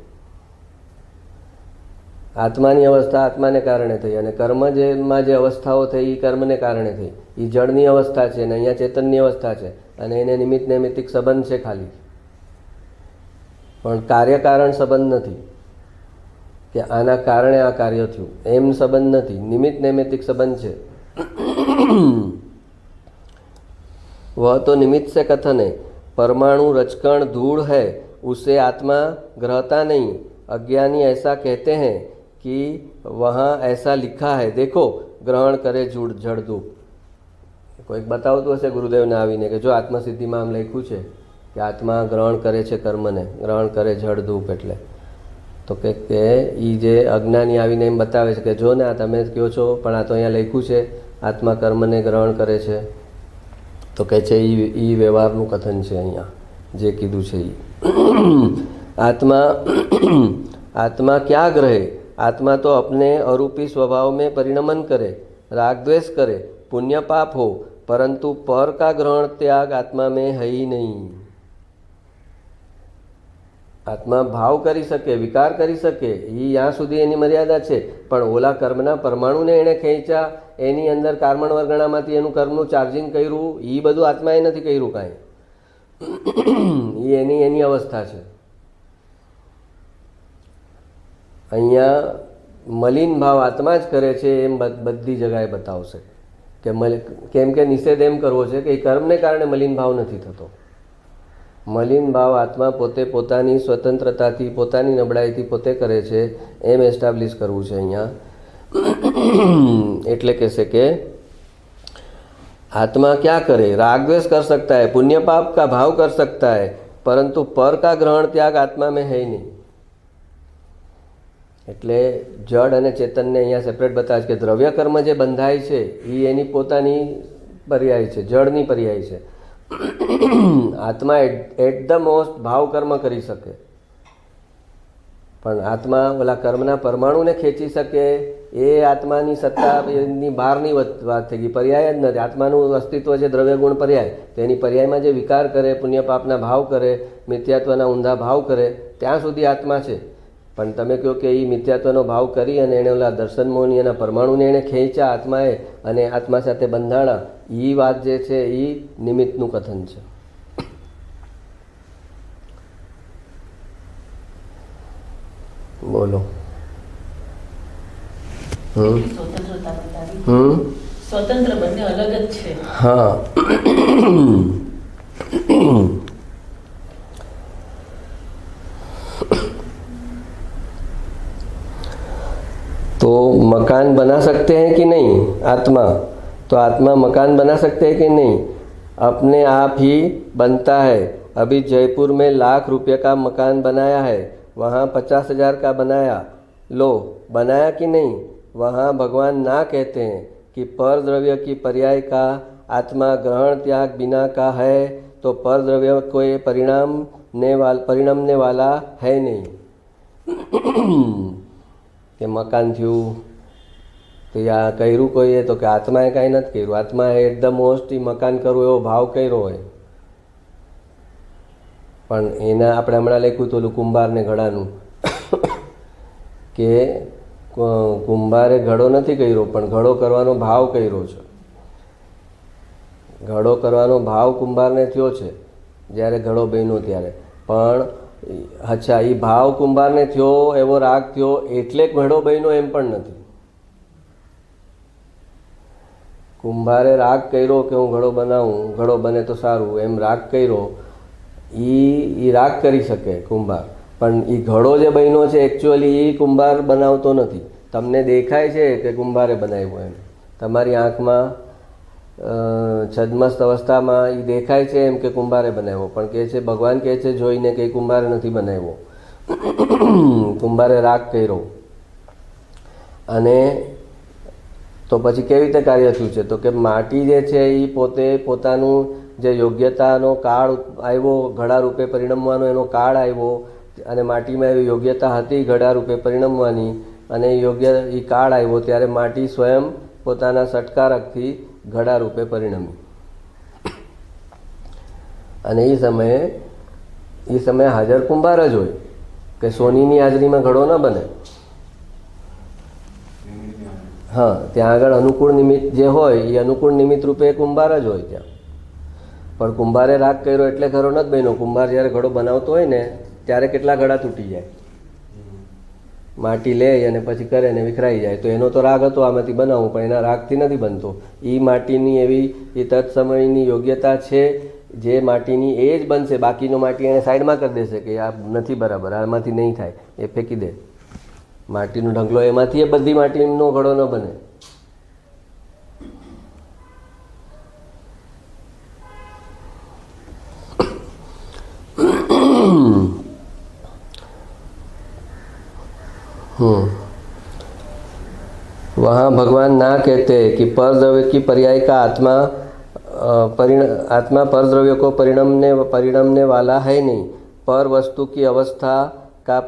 આત્માની અવસ્થા આત્માને કારણે થઈ અને કર્મ જેમાં જે અવસ્થાઓ થઈ એ કર્મને કારણે થઈ। એ જળની અવસ્થા છે ને અહીંયા ચેતનની અવસ્થા છે અને એને નિમિત્ત નૈમિત્તિક સંબંધ છે ખાલી, પણ કાર્યકારણ સંબંધ નથી કે આના કારણે આ કાર્ય થયું, એમ સંબંધ નથી, નિમિત્ત નૈમિત્તિક સંબંધ છે। वह तो निमित्त से कथन है, परमाणु रचकण धूल है, उसे आत्मा ग्रहता नहीं। अज्ञानी ऐसा कहते हैं कि वहाँ ऐसा लिखा है, देखो ग्रहण करे जड़ धूप। कोई बतावતું હશે ગુરુદેવને આવીને કે જો આત્મસિદ્ધિમાં આમ લખ્યું છે કે આત્મા ગ્રહણ કરે છે કર્મને, ગ્રહણ કરે જળ ધૂપ એટલે, તો કે એ જે અજ્ઞાની આવીને એમ બતાવે છે કે જો ને આ તમે કહો છો પણ આ તો અહીંયા લખ્યું છે આત્મા કર્મને ગ્રહણ કરે છે। તો કહે છે એ વ્યવહારનું કથન છે અહીંયા જે કીધું છે એ। आत्मा क्या ग्रहे, आत्मा तो अपने अरूपी स्वभाव में परिणमन करे, राग द्वेष करे, पुण्य पाप हो, परंतु पर का ग्रहण त्याग आत्मा में है ही नहीं। आत्मा भाव करी सके, विकार करी सके, ये यहाँ सुधी एनी मर्यादा है, पण ओला कर्मना परमाणुने एणे खेंचा, एनी अंदर कार्मण वर्गणामांथी एनुं कर्मनुं चार्जिंग कर्युं, ई बधुं आत्माए नथी कर्युं कांई, ई एनी अवस्था है। અહીંયા મલિન ભાવ આત્મા જ કરે છે એમ બધી જગાએ બતાવશે કે કેમ કે નિષેધ એમ કરવો છે કે એ કર્મને કારણે મલિન ભાવ નથી થતો। મલિન ભાવ આત્મા પોતે પોતાની સ્વતંત્રતાથી, પોતાની નબળાઈથી પોતે કરે છે એમ એસ્ટાબ્લિશ કરવું છે અહીંયા। એટલે કહેશે કે आत्मा क्या करे, राग द्वेष कर सकता है, पुण्य पाप का भाव कर सकता है, परंतु पर का ग्रहण त्याग आत्मा में है नहीं। એટલે જડ અને ચેતનને અહીંયા સેપરેટ બતાવે છે કે દ્રવ્ય કર્મ જે બંધાય છે એ એની પોતાની પર્યાય છે, જડની પર્યાય છે। આત્મા એટ ધ મોસ્ટ ભાવ કર્મ કરી શકે, પણ આત્મા ઓલા કર્મના પરમાણુને ખેંચી શકે એ આત્માની સત્તાની બહારની વાત થઈ ગઈ, પર્યાય જ નથી. આત્માનું અસ્તિત્વ છે દ્રવ્ય ગુણ પર્યાય, તો એની પર્યાયમાં જે વિકાર કરે, પુણ્ય પાપના ભાવ કરે, મિથ્યાત્વના ઊંધા ભાવ કરે, ત્યાં સુધી આત્મા છે. પણ તમે કહો કે એ મિથ્યાત્વનો ભાવ કરી અને એણે ઓલા દર્શન મોહની એના પરમાણુને એણે ખેંચ્યા આત્માએ અને આત્મા સાથે બંધાણા, એ વાત જે છે એ નિમિત્તનું કથન છે. બોલો. સ્વતંત્ર બંને અલગ જ છે. હા. तो मकान बना सकते हैं कि नहीं आत्मा? तो आत्मा मकान बना सकते हैं कि नहीं? अपने आप ही बनता है. अभी जयपुर में ₹1,00,000 का मकान बनाया है, वहाँ 50,000 का बनाया. लो, बनाया कि नहीं? वहाँ भगवान ना कहते हैं कि पर द्रव्य की पर्याय का आत्मा ग्रहण त्याग बिना का है, तो पर द्रव्य कोई परिणमने वाला है नहीं. કે મકાન થયું તો આ કર્યું કોઈએ, તો કે આત્માએ કાંઈ નથી કર્યું. આત્માએ એકદમ મોસ્ટલી મકાન કરવું એવો ભાવ કર્યો હોય, પણ એના આપણે હમણાં લખ્યું હતું કુંભારને ઘડાનું કે કુંભારે ઘડો નથી કર્યો, પણ ઘડો કરવાનો ભાવ કર્યો છે. ઘડો કરવાનો ભાવ કુંભારને થયો છે જ્યારે ઘડો બન્યો ત્યારે. પણ અચ્છા, એ ભાવ કુંભારને થયો, એવો રાગ થયો એટલે ઘડો બન્યો એમ પણ નથી. કુંભારે રાગ કર્યો કે હું ઘડો બનાવું, ઘડો બને તો સારું, એમ રાગ કર્યો. એ રાગ કરી શકે કુંભાર, પણ એ ઘડો જે બન્યો છે એકચ્યુઅલી એ કુંભાર બનાવતો નથી. તમને દેખાય છે કે કુંભારે બનાવ્યો, એમ તમારી આંખમાં છદ્મસ્ત અવસ્થામાં એ દેખાય છે એમ કે કુંભારે બનાવ્યો, પણ કહે છે ભગવાન કહે છે જોઈને કે કુંભારે નથી બનાવ્યો, કુંભારે રાગ કર્યો. અને તો પછી કેવી રીતે કાર્ય થયું છે? તો કે માટી જે છે એ પોતે પોતાનું જે યોગ્યતાનો કાળ આવ્યો, ઘડા રૂપે પરિણમવાનો એનો કાળ આવ્યો, અને માટીમાં એવી યોગ્યતા હતી ઘડા રૂપે પરિણમવાની, અને એ કાળ આવ્યો ત્યારે માટી સ્વયં પોતાના સટકારકથી ઘડા રૂપે પરિણમી. અને એ સમયે હાજર કુંભાર જ હોય, કે સોનીની હાજરીમાં ઘડો ન બને. હા, ત્યાં આગળ અનુકૂળ નિમિત્ત જે હોય એ અનુકૂળ નિમિત્ત રૂપે કુંભાર જ હોય ત્યાં. પણ કુંભારે રાગ કર્યો એટલે ઘડો નથી બન્યો. કુંભાર જ્યારે ઘડો બનાવતો હોય ને ત્યારે કેટલા ઘડા તૂટી જાય, માટી લે અને પછી કરે ને વિખરાઈ જાય. તો એનો તો રાગ હતો આમાંથી બનાવવું, પણ એના રાગથી નથી બનતો. એ માટીની એવી એ તત્સમયની યોગ્યતા છે જે માટીની એ જ બનશે. બાકીનો માટી એને સાઈડમાં કરી દેશે કે આ નથી બરાબર, આમાંથી નહીં થાય, એ ફેંકી દે. માટીનો ઢગલો એમાંથી એ બધી માટીનો ઘડો ન બને. वहाँ भगवान ना कहते कि पर द्रव्य की पर्याय का आत्मा पर द्रव्य को परिणमने वाला है नहीं. पर वस्तु की अवस्था का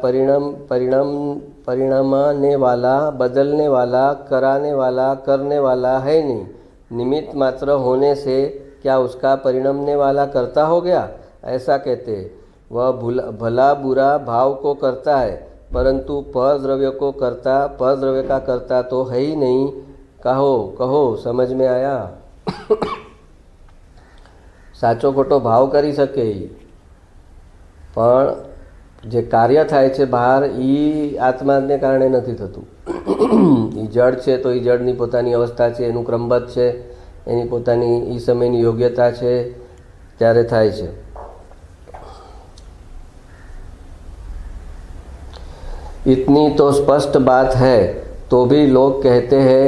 परिणमाने वाला, बदलने वाला, कराने वाला, करने वाला है नहीं. निमित्त मात्र होने से क्या उसका परिणमने वाला करता हो गया? ऐसा कहते. वह भला बुरा भाव को करता है, परंतु पर द्रव्य को करता, पर द्रव्य का करता तो है ही नहीं. कहो समझ में आया? સાચો ખોટો ભાવ કરી શકે, પણ જે કાર્ય થાય છે બહાર એ આત્માને કારણે નથી થતું. એ જડ છે તો એ જડની પોતાની અવસ્થા છે, એનું ક્રમબદ્ધ છે, એની પોતાની એ સમયની યોગ્યતા છે, ત્યારે થાય છે. इतनी तो स्पष्ट बात है, तो भी लोग कहते हैं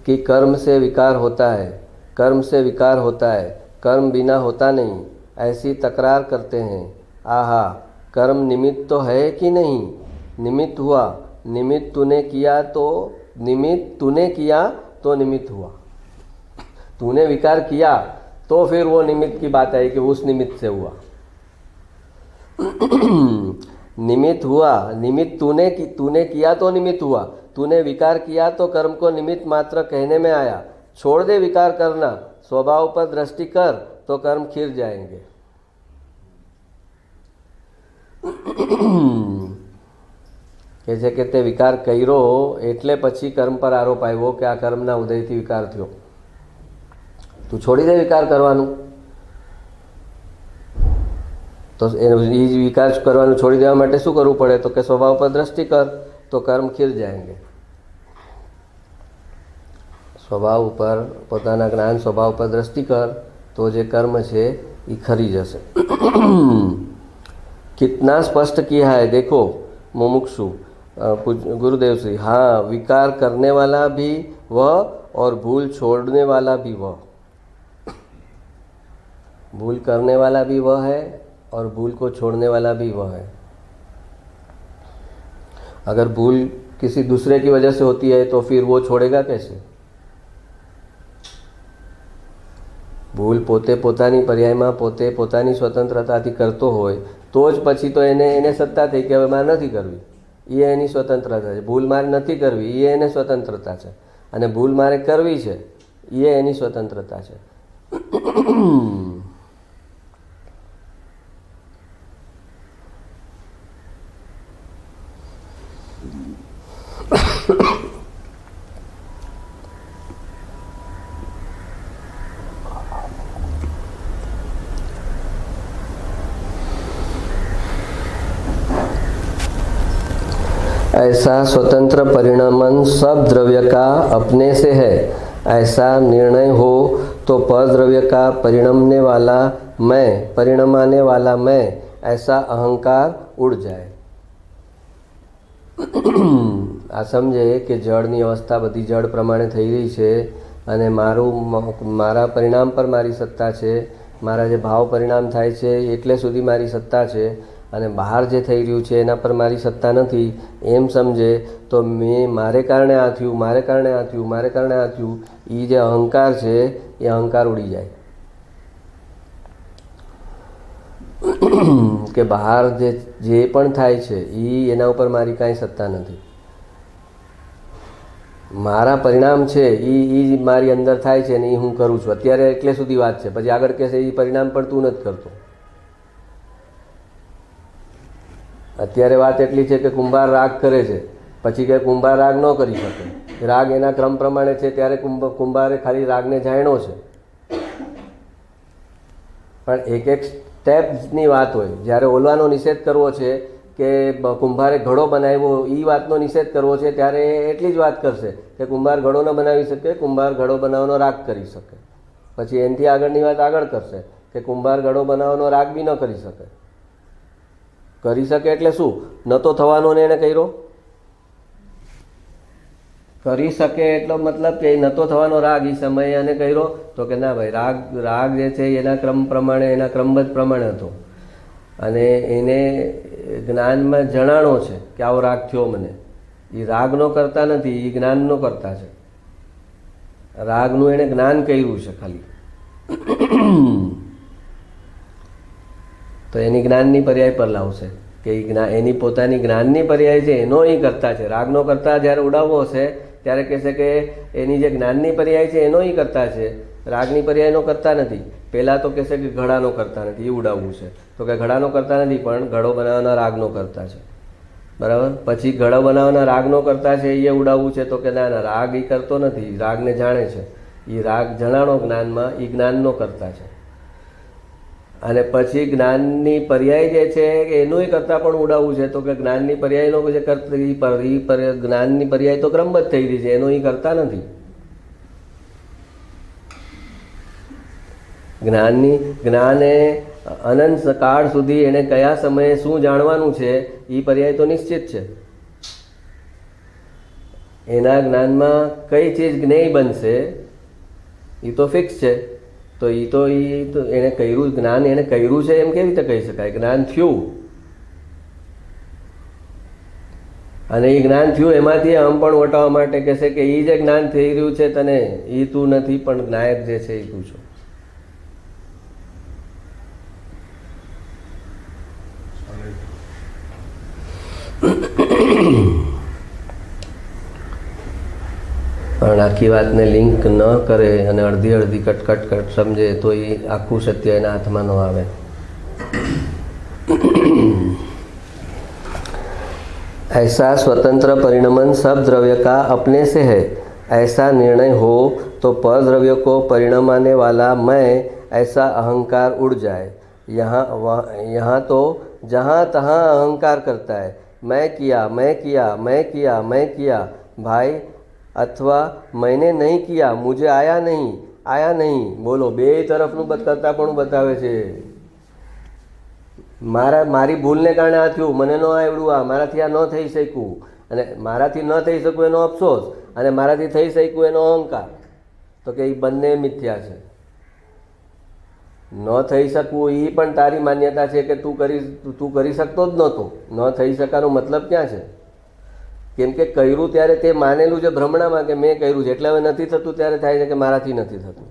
कि कर्म से विकार होता है, कर्म से विकार होता है, कर्म बिना होता नहीं, ऐसी तकरार करते हैं. आहा, कर्म निमित्त तो है कि नहीं? निमित्त हुआ, निमित्त तूने किया तो निमित्त हुआ. तूने विकार किया तो फिर वो निमित्त की बात आई कि उस निमित्त से हुआ. निमित्त हुआ, निमित्त तूने किया तो निमित्त हुआ, तूने विकार किया तो कर्म को निमित्त मात्र कहने में आया। छोड़ दे विकार करना, स्वभाव पर दृष्टि कर तो कर्म खिर जाएंगे। કે છે કે તે વિકાર કર્યો એટલે પછી કર્મ પર આરોપ આવ્યો કે આ કર્મના ઉદયથી વિકાર થયો। તું છોડી દે વિકાર કરવાનું, તો એ વિકાર કરવાનું છોડી દેવા માટે શું કરવું પડે? તો કે સ્વભાવ પર દ્રષ્ટિ કર તો કર્મ ખીર જાયંગે। સ્વભાવ ઉપર પોતાના જ્ઞાન સ્વભાવ પર દ્રષ્ટિ કર તો જે કર્મ છે એ ખરી જશે। कितना स्पष्ट किया है देखो मुमुक्षु गुरुदेव श्री। हाँ, विकार करने वाला भी वह और भूल छोड़ने वाला भी वह। भूल करने वाला भी वह है और भूल को छोड़ने वाला भी वह है। अगर भूल किसी दूसरे की वजह से होती है तो फिर वो छोड़ेगा कैसे? ભૂલ પોતે પોતાની પર્યાયમાં પોતે પોતાની સ્વતંત્રતાથી કરતો હોય તો જ પછી તો એને સત્તા થઈ કે હવે મારે નથી કરવી, એ એની સ્વતંત્રતા છે। ભૂલ મારે નથી કરવી એ એને સ્વતંત્રતા છે, અને ભૂલ મારે કરવી છે એ એની સ્વતંત્રતા છે। ऐसा स्वतंत्र परिणमन सब द्रव्य का अपने से है। ऐसा निर्णय हो तो परद्रव्य का परिणमने वाला मैं, परिणमाने वाला मैं, ऐसा अहंकार उड़ जाए। आ समझे कि जड़नी अवस्था बधी जड़ प्रमाणे थई रही है अने मारा परिणाम पर मारी सत्ता है, मारा जे भाव परिणाम थाय छे एटले सुधी मारी सत्ता है, અને બહાર જે થઈ રહ્યું છે એના પર મારી સત્તા નથી એમ સમજે તો મારે કારણે આ થયું, મારે કારણે આ થયું, મારે કારણે આ થયું, એ જે અહંકાર છે એ અહંકાર ઉડી જાય। કે બહાર જે પણ થાય છે એ એના ઉપર મારી કાંઈ સત્તા નથી। મારા પરિણામ છે એ મારી અંદર થાય છે ને એ હું કરું છું અત્યારે એટલે સુધી વાત છે, પછી આગળ કહેશે એ પરિણામ પણ તું નથી કરતો। અત્યારે વાત એટલી છે કે કુંભાર રાગ કરે છે, પછી કે કુંભાર રાગ ન કરી શકે, રાગ એના ક્રમ પ્રમાણે છે ત્યારે કુંભારે ખાલી રાગને જાણ્યો છે, પણ એક એક સ્ટેપ્સની વાત હોય। જ્યારે ઓલવાનો નિષેધ કરવો છે કે કુંભારે ઘડો બનાવ્યો એ વાતનો નિષેધ કરવો છે ત્યારે એટલી જ વાત કરશે કે કુંભાર ઘડો ન બનાવી શકે, કુંભાર ઘડો બનાવવાનો રાગ કરી શકે। પછી એનાથી આગળની વાત આગળ કરશે કે કુંભાર ઘડો બનાવવાનો રાગ બી ન કરી શકે। કરી શકે એટલે શું? નતો થવાનો ને એને કર્યો, કરી શકે એટલો મતલબ કે નતો થવાનો રાગ એ સમયે અને કર્યો તો કે ના ભાઈ રાગ જે છે એના ક્રમ પ્રમાણે એના ક્રમબદ્ધ પ્રમાણે હતો અને એને જ્ઞાનમાં જણાણો છે કે આવો રાગ થયો મને। એ રાગનો કરતા નથી, એ જ્ઞાનનો કરતા છે। રાગનું એને જ્ઞાન કર્યું છે ખાલી, તો એની જ્ઞાનની પર્યાય પર લાવશે કે એની પોતાની જ્ઞાનની પર્યાય છે એનો એ કરતા છે। રાગનો કરતા જ્યારે ઉડાવવો હશે ત્યારે કહેશે કે એની જે જ્ઞાનની પર્યાય છે એનો એ કરતા છે, રાગની પર્યાયનો કરતા નથી। પહેલાં તો કહેશે કે ઘડાનો કરતા નથી, એ ઉડાવવું છે તો કે ઘડાનો કરતા નથી પણ ઘડો બનાવવાના રાગનો કરતા છે, બરાબર। પછી ઘડો બનાવવાના રાગનો કરતા છે એ ઉડાવવું છે તો કે ના ના રાગ એ કરતો નથી, રાગને જાણે છે, એ રાગ જણાણો જ્ઞાનમાં એ જ્ઞાનનો કરતા છે। અને પછી જ્ઞાનની પર્યાય જે છે એનું કરતાં પણ ઉડાવવું છે તો કે જ્ઞાનની પર્યાયનો જે જ્ઞાનની પર્યાય તો ક્રમબદ્ધ થઈ રહી છે એનો એ કરતા નથી। જ્ઞાને અનંત કાળ સુધી એને કયા સમયે શું જાણવાનું છે એ પર્યાય તો નિશ્ચિત છે। એના જ્ઞાનમાં કઈ ચીજ જ્ઞેય બનશે એ તો ફિક્સ છે। તો એ તો એને કર્યું, જ્ઞાન એને કર્યું છે એમ કેવી રીતે કહી શકાય? જ્ઞાન થયું અને એ જ્ઞાન થયું એમાંથી આમ પણ વટાવવા માટે કહેશે કે એ જે જ્ઞાન થઈ રહ્યું છે તને એ તું નથી પણ જ્ઞાયક જે છે એ તું છો। પણ આખી વાતને લિંક ન કરે અને અડધી અડધી કટ સમજે તો એ આખું સત્ય એના હાથમાં ન આવે. ऐसा स्वतंत्र परिणमन सब द्रव्य का अपने से है. ऐसा निर्णय हो तो पर द्रव्य को परिणमाने वाला मैं ऐसा अहंकार उड़ जाए. यहाँ तो जहाँ तहाँ अहंकार करता है. मैं किया मैं किया मैं किया मैं किया भाई, अथवा मैंने नहीं किया मुझे आया नहीं. बोलो, બે તરફનું કરતાપણું બતાવે છે. મારી ભૂલને કારણે આ થયું, મને ન આવડ્યું, આ મારાથી આ ન થઈ શક્યું, અને મારાથી ન થઈ શકવું એનો અફસોસ, અને મારાથી થઈ શક્યું એનો અહંકાર. તો કે એ બંને મિથ્યા છે. ન થઈ શકવું એ પણ તારી માન્યતા છે કે તું કરી શકતો જ નહોતો. ન થઈ શકાનો મતલબ ક્યાં છે? કેમ કે કર્યું ત્યારે તે માનેલું છે ભ્રમણામાં કે મેં કર્યું છે, એટલે હવે નથી થતું ત્યારે થાય છે કે મારાથી નથી થતું.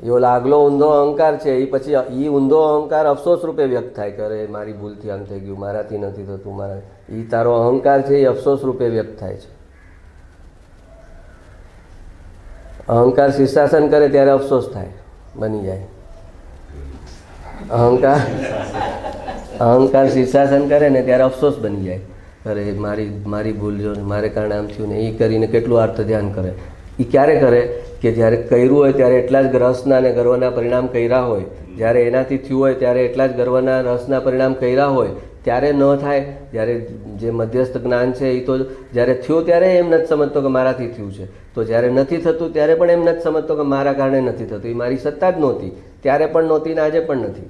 એવો આગલો ઊંધો અહંકાર છે. એ પછી એ ઊંધો અહંકાર અફસોસ રૂપે વ્યક્ત થાય કે અરે મારી ભૂલથી આમ થઈ ગયું, મારાથી નથી થતું. એ તારો અહંકાર છે એ અફસોસ રૂપે વ્યક્ત થાય છે. અહંકાર શીર્ષાસન કરે ત્યારે અફસોસ થાય, બની જાય. અહંકાર શીર્ષાસન કરે ને ત્યારે અફસોસ બની જાય. અરે મારી ભૂલ જો મારે કારણે આમ થયું ને. એ કરીને કેટલું આર્થ ધ્યાન કરે. એ ક્યારે કરે કે જ્યારે કર્યું હોય ત્યારે એટલા જ રસના અને ગર્વના પરિણામ કર્યા હોય. જ્યારે એનાથી થયું હોય ત્યારે એટલા જ ગર્વના રસના પરિણામ કર્યા હોય. ત્યારે ન થાય. જ્યારે જે મધ્યસ્થ જ્ઞાન છે એ તો જ્યારે થયું ત્યારે એમ નથી સમજતો કે મારાથી થયું છે. તો જ્યારે નથી થતું ત્યારે પણ એમ નથી સમજતો કે મારા કારણે નથી થતું. એ મારી સત્તા જ નહોતી, ત્યારે પણ નહોતી ને આજે પણ નથી.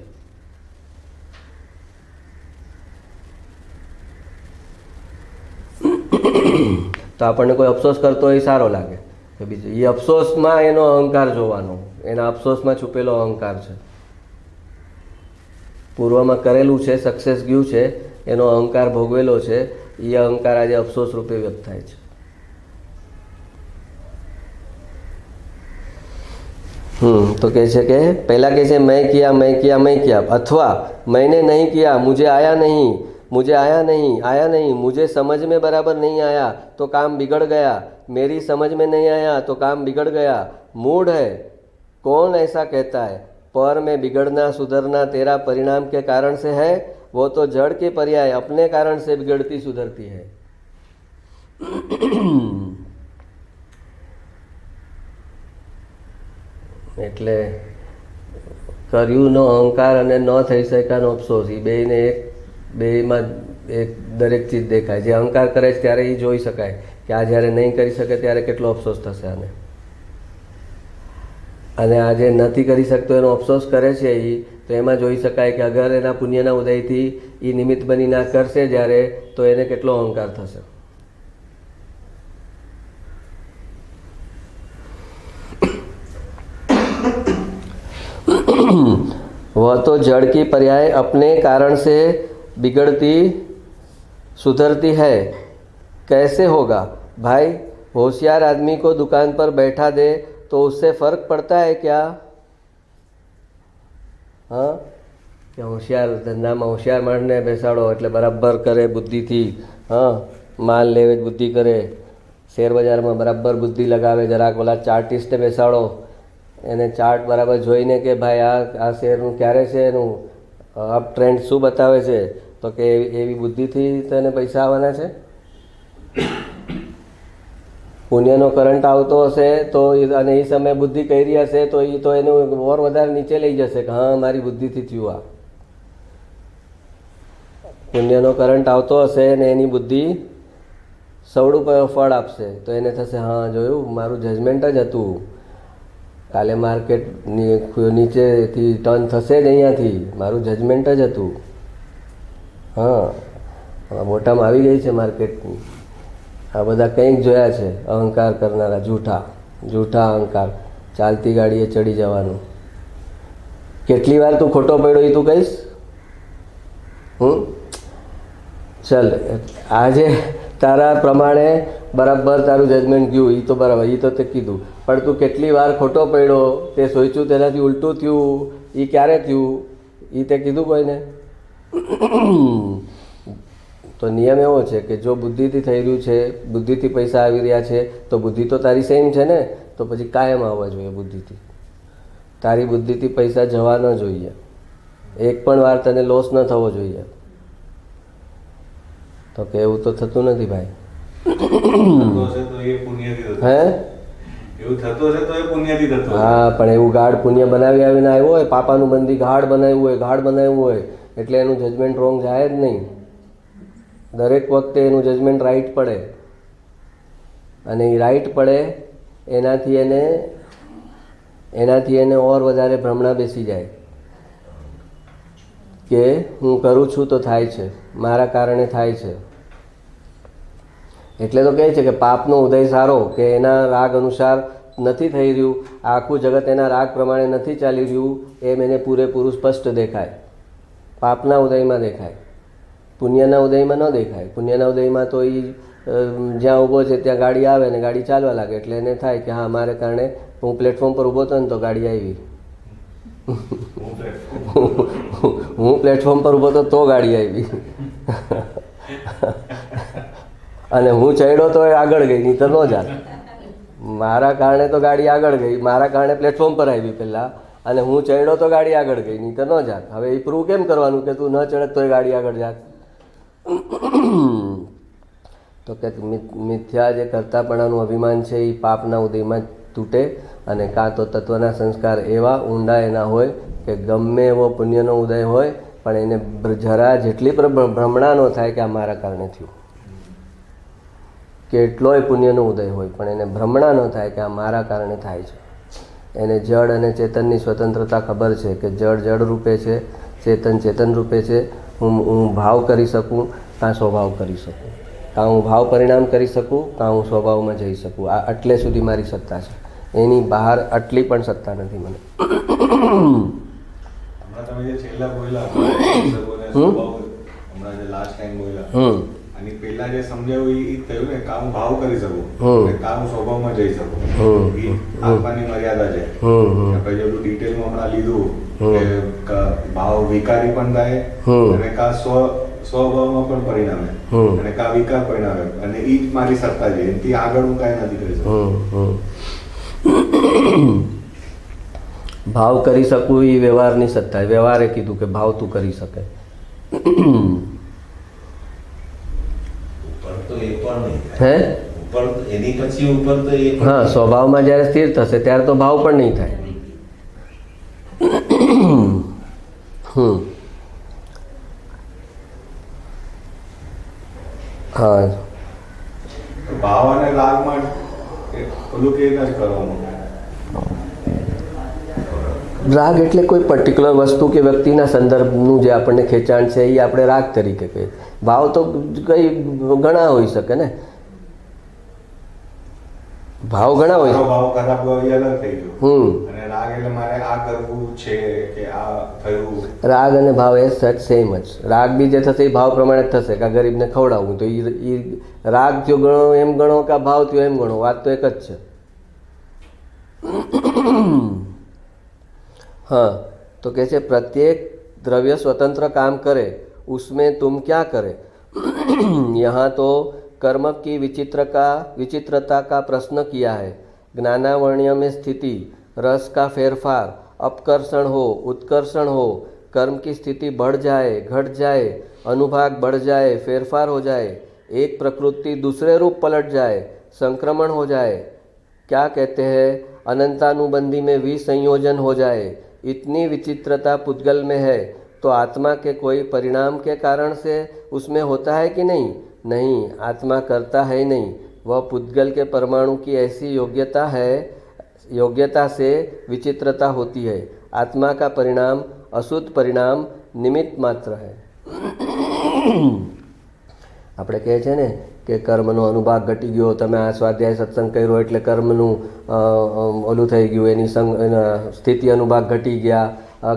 તો આપણને કોઈ અફસોસ કરતો હોય સારો લાગે. બીજું એ અફસોસમાં એનો અહંકાર જોવાનો, એના અફસોસમાં છુપેલો અહંકાર છે. પૂર્વમાં કરેલું છે, સક્સેસ ગયું છે, એનો અહંકાર ભોગવેલો છે. એ અહંકાર આજે અફસોસ રૂપે વ્યક્ત થાય છે. તો કહે છે કે પહેલા કહે છે મેં કિયા મેં કિયા મેં કિયા, અથવા मैंने नहीं किया मुझे आया नहीं मुझे समझ में बराबर नहीं आया तो काम बिगड़ गया, मेरी समझ में नहीं आया तो काम बिगड़ गया. मूड है, कौन ऐसा कहता है पर में बिगड़ना सुधरना तेरा परिणाम के कारण से है. वो तो जड़ के पर्याय अपने कारण से बिगड़ती सुधरती है. એટલે કર્યુંનો અહંકાર અને ન થઈ શકાનો અફસોસ, એ બેમાં એક દરેક ચીજ દેખાય. જે અહંકાર કરે છે ત્યારે એ જોઈ શકાય કે આ જ્યારે નહીં કરી શકે ત્યારે કેટલો અફસોસ થશે આને. અને આ જે નથી કરી શકતો એનો અફસોસ કરે છે એ, તો એમાં જોઈ શકાય કે અગર એના પુણ્યના ઉદયથી એ નિમિત્ત બની ના કરશે જ્યારે, તો એને કેટલો અહંકાર થશે. वह तो जड़ की पर्याय अपने कारण से बिगड़ती सुधरती है. कैसे होगा भाई? होशियार आदमी को दुकान पर बैठा दे तो उससे फर्क पड़ता है क्या? हाँ, કે હોશિયાર ધંધામાં હોશિયાર માણસને બેસાડો એટલે બરાબર કરે બુદ્ધિથી. હા, માલ લેવે બુદ્ધિ કરે. શેર બજારમાં બરાબર બુદ્ધિ લગાવે. જરાક ઓલા ચાર્ટિસ્ટને બેસાડો, એને ચાર્ટ બરાબર જોઈને કે ભાઈ આ શેરનું ક્યારે છે, એનું અપ ટ્રેન્ડ શું બતાવે છે, તો કે એવી બુદ્ધિથી તને પૈસા આવવાના છે. પુણ્યનો કરંટ આવતો હશે તો અને એ સમયે બુદ્ધિ કરી હશે તો એ તો એનું ઓર વધારે નીચે લઈ જશે કે હા મારી બુદ્ધિથી થયું આ. પુણ્યનો કરંટ આવતો હશે ને એની બુદ્ધિ સવડું ફળ આપશે તો એને થશે હા જોયું મારું જજમેન્ટ જ હતું. કાલે માર્કેટ નીચેથી ટર્ન થશે જ અહીંયાથી, મારું જજમેન્ટ જ હતું. હા, બોટામ આવી ગઈ છે માર્કેટની. આ બધા કંઈક જોયા છે અહંકાર કરનારા, જૂઠા અહંકાર. ચાલતી ગાડીએ ચડી જવાનું. કેટલી વાર તું ખોટો પડ્યો એ તું કહીશ? ચાલ, આજે તારા પ્રમાણે બરાબર તારું જજમેન્ટ ગયું, એ તો બરાબર, એ તો તે કીધું. પણ તું કેટલી વાર ખોટો પડ્યો, તે સોચ્યું તેનાથી ઉલટું થયું, એ ક્યારે થયું એ તે કીધું કોઈને? તો નિયમ એવો છે કે જો બુદ્ધિથી થઈ રહ્યું છે, બુદ્ધિથી પૈસા આવી રહ્યા છે, તો બુદ્ધિ તો તારી સેમ છે ને, તો પછી કાયમ આવવા જોઈએ બુદ્ધિથી. તારી બુદ્ધિથી પૈસા જવા ન જોઈએ, એક પણ વાર તને લોસ ન થવો જોઈએ. તો કે એવું તો થતું નથી ભાઈ. હે હા, પણ એવું ગાઢ પુણ્ય બનાવી આવીને આવ્યો હોય, પાપાનું બંધી ગાઢ બનાવ્યું હોય, ગાઢ બનાવ્યું હોય, એટલે એનું જજમેન્ટ રોંગ જાય જ નહીં. દરેક વખતે એનું જજમેન્ટ રાઈટ પડે, અને એ રાઈટ પડે એનાથી એને ઓર વધારે ભ્રમણા બેસી જાય કે હું કરું છું તો થાય છે, મારા કારણે થાય છે. એટલે તો કહે છે કે પાપનો ઉદય સારો, કે એના રાગ અનુસાર નથી થઈ રહ્યું, આખું જગત એના રાગ પ્રમાણે નથી ચાલી રહ્યું, એમ એને પૂરેપૂરું સ્પષ્ટ દેખાય. પાપના ઉદયમાં દેખાય, પુણ્યના ઉદયમાં ન દેખાય. પુણ્યના ઉદયમાં તો એ જ્યાં ઊભો છે ત્યાં ગાડી આવે ને ગાડી ચાલવા લાગે, એટલે એને થાય કે હા, મારે કારણે હું પ્લેટફોર્મ પર ઊભો હતો ને તો ગાડી આવી. હું પ્લેટફોર્મ પર ઊભો હતો તો ગાડી આવી. અને હું ચડ્યો તો એ આગળ ગઈ, નહીં તો ન જાત. મારા કારણે તો ગાડી આગળ ગઈ, મારા કારણે પ્લેટફોર્મ પર આવી પહેલાં, અને હું ચડ્યો તો ગાડી આગળ ગઈ, નહીં તો ન જાત. હવે એ પ્રૂવ કેમ કરવાનું કે તું ન ચડત તો એ ગાડી આગળ જાત? તો કે મિથ્યા જે કરતાપણાનું અભિમાન છે એ પાપના ઉદયમાં તૂટે, અને કાં તો તત્વના સંસ્કાર એવા ઊંડા એના હોય કે ગમે એવો પુણ્યનો ઉદય હોય પણ એને જરા જેટલી પણ ભ્રમણા ન થાય કે આ મારા કારણે થયું. કેટલોય પુણ્યનો ઉદય હોય પણ એને ભ્રમણા ન થાય કે આ મારા કારણે થાય છે. એને જડ અને ચેતનની સ્વતંત્રતા ખબર છે કે જડ જડ રૂપે છે, ચેતન ચેતન રૂપે છે. હું ભાવ કરી શકું કાં સ્વભાવ કરી શકું, કાં હું ભાવ પરિણામ કરી શકું કાં હું સ્વભાવમાં જઈ શકું. આ આટલે સુધી મારી સત્તા છે, એની બહાર આટલી પણ સત્તા નથી મને. અને પેલા જે સમજાવ્યું એ થયું ને કામ ભાવ કરી શકું, કામ સ્વભાવમાં જઈ શકું, એ આત્માની મર્યાદા છે. પછી જેટલું ડિટેલમાં હમણાં લીધું કે ભાવ વિકારી પણ થાય અને કા સ્વભાવમાં પણ પરિણામે અને કા વિકાર પરિણામે, અને એ જ મારી સત્તા છે. એનાથી આગળ હું કાંઈ નથી કરી શકતો. ભાવ કરી શકું એ વ્યવહારની સત્તા. વ્યવહારે કીધું કે ભાવ તું કરી શકે. હા, સ્વભાવમાં જ્યારે સ્થિર થશે ત્યારે તો ભાવ પણ નહીં થાય. હા, ભાવ અને લાગમાં ઓલું કેવી રીતે કરવાનું? રાગ એટલે કોઈ પર્ટિક્યુલર વસ્તુ કે વ્યક્તિના સંદર્ભનું જે આપણને ખેંચાણ છે એ આપણે રાગ તરીકે કહીએ. ભાવ તો કઈ ઘણા હોઈ શકે ને, ભાવ ઘણા હોય. ભાવ ખરાબ હોય એ અલગ થઈ ગયું. અને રાગ એટલે મારે આ કરવું છે કે આ થયું. રાગ અને ભાવ એ સચ સેમ જ. રાગ બી જે થશે એ ભાવ પ્રમાણે જ થશે કે આ ગરીબને ખવડાવવું, તો એ રાગ થયો ગણો એમ ગણો કે ભાવ થયો એમ ગણો, વાત તો એક જ છે. हाँ, तो कैसे प्रत्येक द्रव्य स्वतंत्र काम करे, उसमें तुम क्या करे. यहाँ तो कर्म की विचित्रता का प्रश्न किया है. ज्ञानावण्य में स्थिति, रस का फेरफार, अपकर्षण हो उत्कर्षण हो, कर्म की स्थिति बढ़ जाए घट जाए, अनुभाग बढ़ जाए फेरफार हो जाए, एक प्रकृति दूसरे रूप पलट जाए, संक्रमण हो जाए. क्या कहते हैं, अनंतानुबंधी में विसंयोजन हो जाए. इतनी विचित्रता पुद्गल में है तो आत्मा के कोई परिणाम के कारण से उसमें होता है कि नहीं? नहीं, आत्मा करता है नहीं. वह पुद्गल के परमाणु की ऐसी योग्यता से विचित्रता होती है. आत्मा का परिणाम अशुद्ध परिणाम निमित्त मात्र है. આપણે કહે છે ને કે કર્મનો અનુભાગ ઘટી ગયો, તમે આ સ્વાધ્યાય સત્સંગ કર્યો એટલે કર્મનું ઓલું થઈ ગયું, એની એના સ્થિતિ અનુભાગ ઘટી ગયા.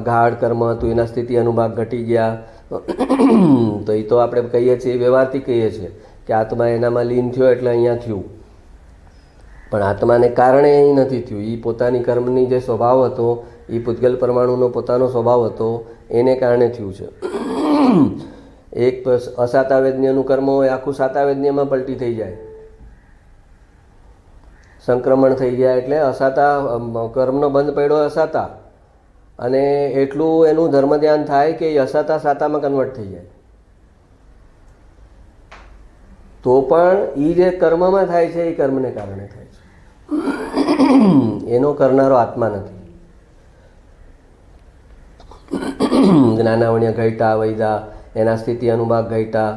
ગાઢ કર્મ હતું એના સ્થિતિ અનુભાગ ઘટી ગયા. તો એ તો આપણે કહીએ છીએ, વ્યવહારથી કહીએ છીએ કે આત્મા એનામાં લીન થયો એટલે અહીંયા થયું, પણ આત્માને કારણે અહીં નથી થયું. એ પોતાની કર્મની જે સ્વભાવ હતો, એ પૂતગલ પરમાણુનો પોતાનો સ્વભાવ હતો, એને કારણે થયું છે. એક અસાતાવેદન્યનું કર્મ હોય, આખું સાતાવેદન્યમાં પલટી થઈ જાય, સંક્રમણ થઈ જાય. એટલે અસાતા કર્મનો બંધ પડ્યો અસાતા, અને એટલું એનું ધર્મ ધ્યાન થાય કે એ અસાતા સાતામાં કન્વર્ટ થઈ જાય. તો પણ એ જે કર્મમાં થાય છે એ કર્મને કારણે થાય છે, એનો કરનારો આત્મા નથી. જ્ઞાનાવણ્ય ઘટ્યા વૈદા, એના સ્થિતિ અનુભાગ ઘટ્યા,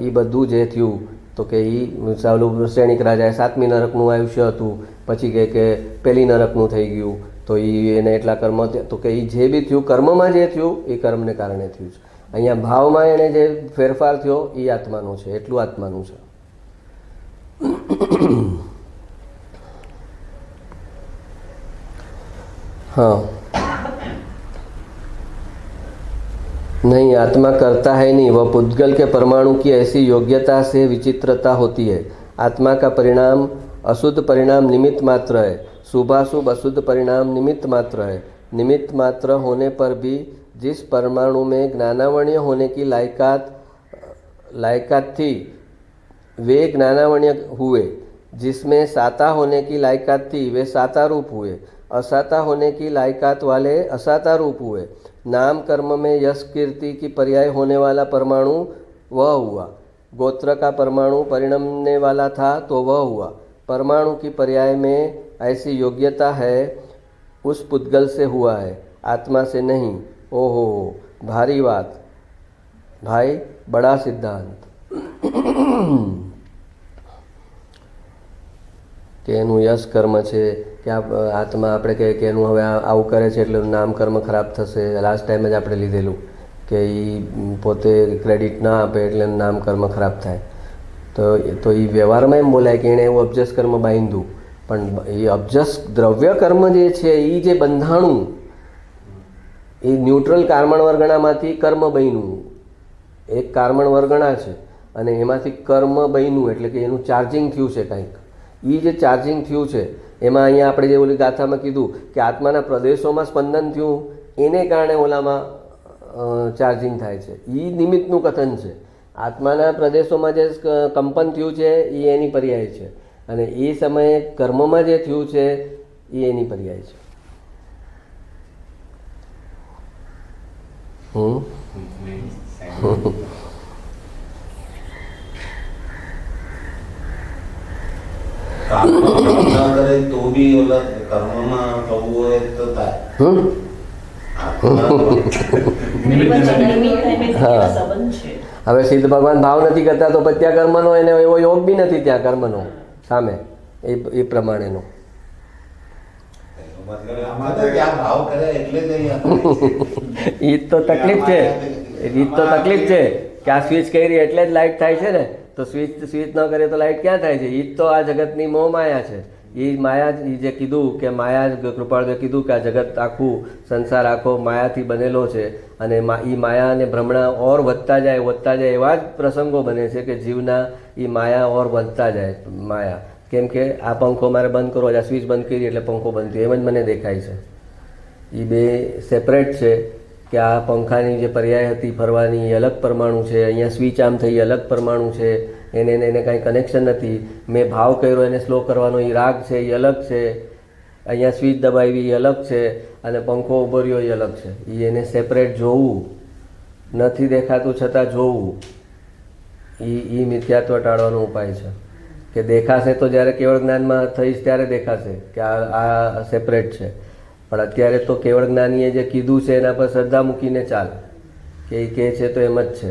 એ બધું જે થયું તો કે એ સાલું શ્રેણિક રાજાએ 7મી નરકનું આયુષ્ય હતું, પછી કહે કે પહેલી નરકનું થઈ ગયું, તો એને એટલા કર્મ, તો કે એ જે બી થયું કર્મમાં જે થયું એ કર્મને કારણે થયું છે. અહીંયા ભાવમાં એને જે ફેરફાર થયો એ આત્માનું છે, એટલું આત્માનું છે. हाँ, नहीं, आत्मा करता है नहीं, वह पुद्गल के परमाणु की ऐसी योग्यता से विचित्रता होती है. आत्मा का परिणाम अशुद्ध परिणाम निमित्त मात्र है, शुभाशुभ अशुद्ध परिणाम निमित्त मात्र है. निमित्त मात्र होने पर भी जिस परमाणु में ज्ञानावण्य होने की लायकात थी वे ज्ञानावण्य हुए, जिसमें साता होने की लायकात थी वे साता रूप हुए, असाता होने की लायकात वाले असाता रूप हुए. नाम कर्म में यश कीर्ति की पर्याय होने वाला परमाणु वह हुआ. गोत्र का परमाणु परिणमने वाला था तो वह हुआ. परमाणु की पर्याय में ऐसी योग्यता है उस पुद्गल से हुआ है, आत्मा से नहीं. ओहो, भारी बात भाई, बड़ा सिद्धांत. કે એનું યશ કર્મ છે કે આત્મા આપણે કહે કે એનું હવે આવું કરે છે એટલે નામ કર્મ ખરાબ થશે. લાસ્ટ ટાઈમ જ આપણે લીધેલું કે એ પોતે ક્રેડિટ ના આપે એટલે નામ કર્મ ખરાબ થાય. તો એ વ્યવહારમાં એમ બોલાય કે એણે એવું અબજસ કર્મ બાંધ્યું, પણ એ અબજસ દ્રવ્ય કર્મ જે છે એ જે બંધાણું એ ન્યુટ્રલ કાર્મણ વર્ગણામાંથી કર્મ બન્યું. એક કાર્મણ વર્ગણા છે અને એમાંથી કર્મ બન્યું એટલે કે એનું ચાર્જિંગ થયું છે કંઈક. એ જે ચાર્જિંગ થયું છે એમાં અહીંયા આપણે જે ઓલી ગાથામાં કીધું કે આત્માના પ્રદેશોમાં સ્પંદન થયું એને કારણે ઓલામાં ચાર્જિંગ થાય છે. એ નિમિત્તનું કથન છે. આત્માના પ્રદેશોમાં જે કંપન થયું છે એ એની પર્યાય છે, અને એ સમયે કર્મમાં જે થયું છે એ એની પર્યાય છે. તો બી ઓલા કર્મમાં થવું હોય તો થાય. હવે સિદ્ધ ભગવાન ભાવ નથી કરતા તો પછી ત્યાં કર્મનો એને એવો યોગ બી નથી ત્યાં કર્મનો સામે એ પ્રમાણેનો. એ તો તકલીફ છે, કે આ સ્વિચ કરી એટલે જ લાઇટ થાય છે ને. તો સ્વિચ ન કરે તો લાઇટ ક્યાં થાય છે? એ જ તો આ જગતની મોહ માયા છે. એ માયા એ જે કીધું કે માયા, કૃપાળુએ કીધું કે આ જગત આખું સંસાર આખો માયાથી બનેલો છે, અને એ માયા અને ભ્રમણા ઓર વધતા જાય એવા જ પ્રસંગો બને છે કે જીવના એ માયા ઓર વધતા જાય. માયા કેમ કે આ પંખો મારે બંધ કરવો, આ સ્વિચ બંધ કરી એટલે પંખો બંધ થયો, એમ જ મને દેખાય છે. એ બે સેપરેટ છે કે આ પંખાની જે પર્યાય હતી ફરવાની એ અલગ પરમાણુ છે, અહીંયા સ્વિચ આમ થઈ અલગ પરમાણુ છે, એને કાંઈ કનેક્શન નથી. મેં ભાવ કર્યો એને સ્લો કરવાનો એ રાગ છે એ અલગ છે, અહીંયા સ્વિચ દબાવી એ અલગ છે, અને પંખો ઊભો રહ્યો એ અલગ છે. એને સેપરેટ જોવું, નથી દેખાતું છતાં જોવું, એ મિથ્યાત્વ ટાળવાનો ઉપાય છે. કે દેખાશે તો જ્યારે કેવળ જ્ઞાનમાં થઈશ ત્યારે દેખાશે કે આ સેપરેટ છે, પણ અત્યારે તો કેવળ જ્ઞાનીએ જે કીધું છે એના પર શ્રદ્ધા મૂકીને ચાલ કે એ કહે છે તો એમ જ છે.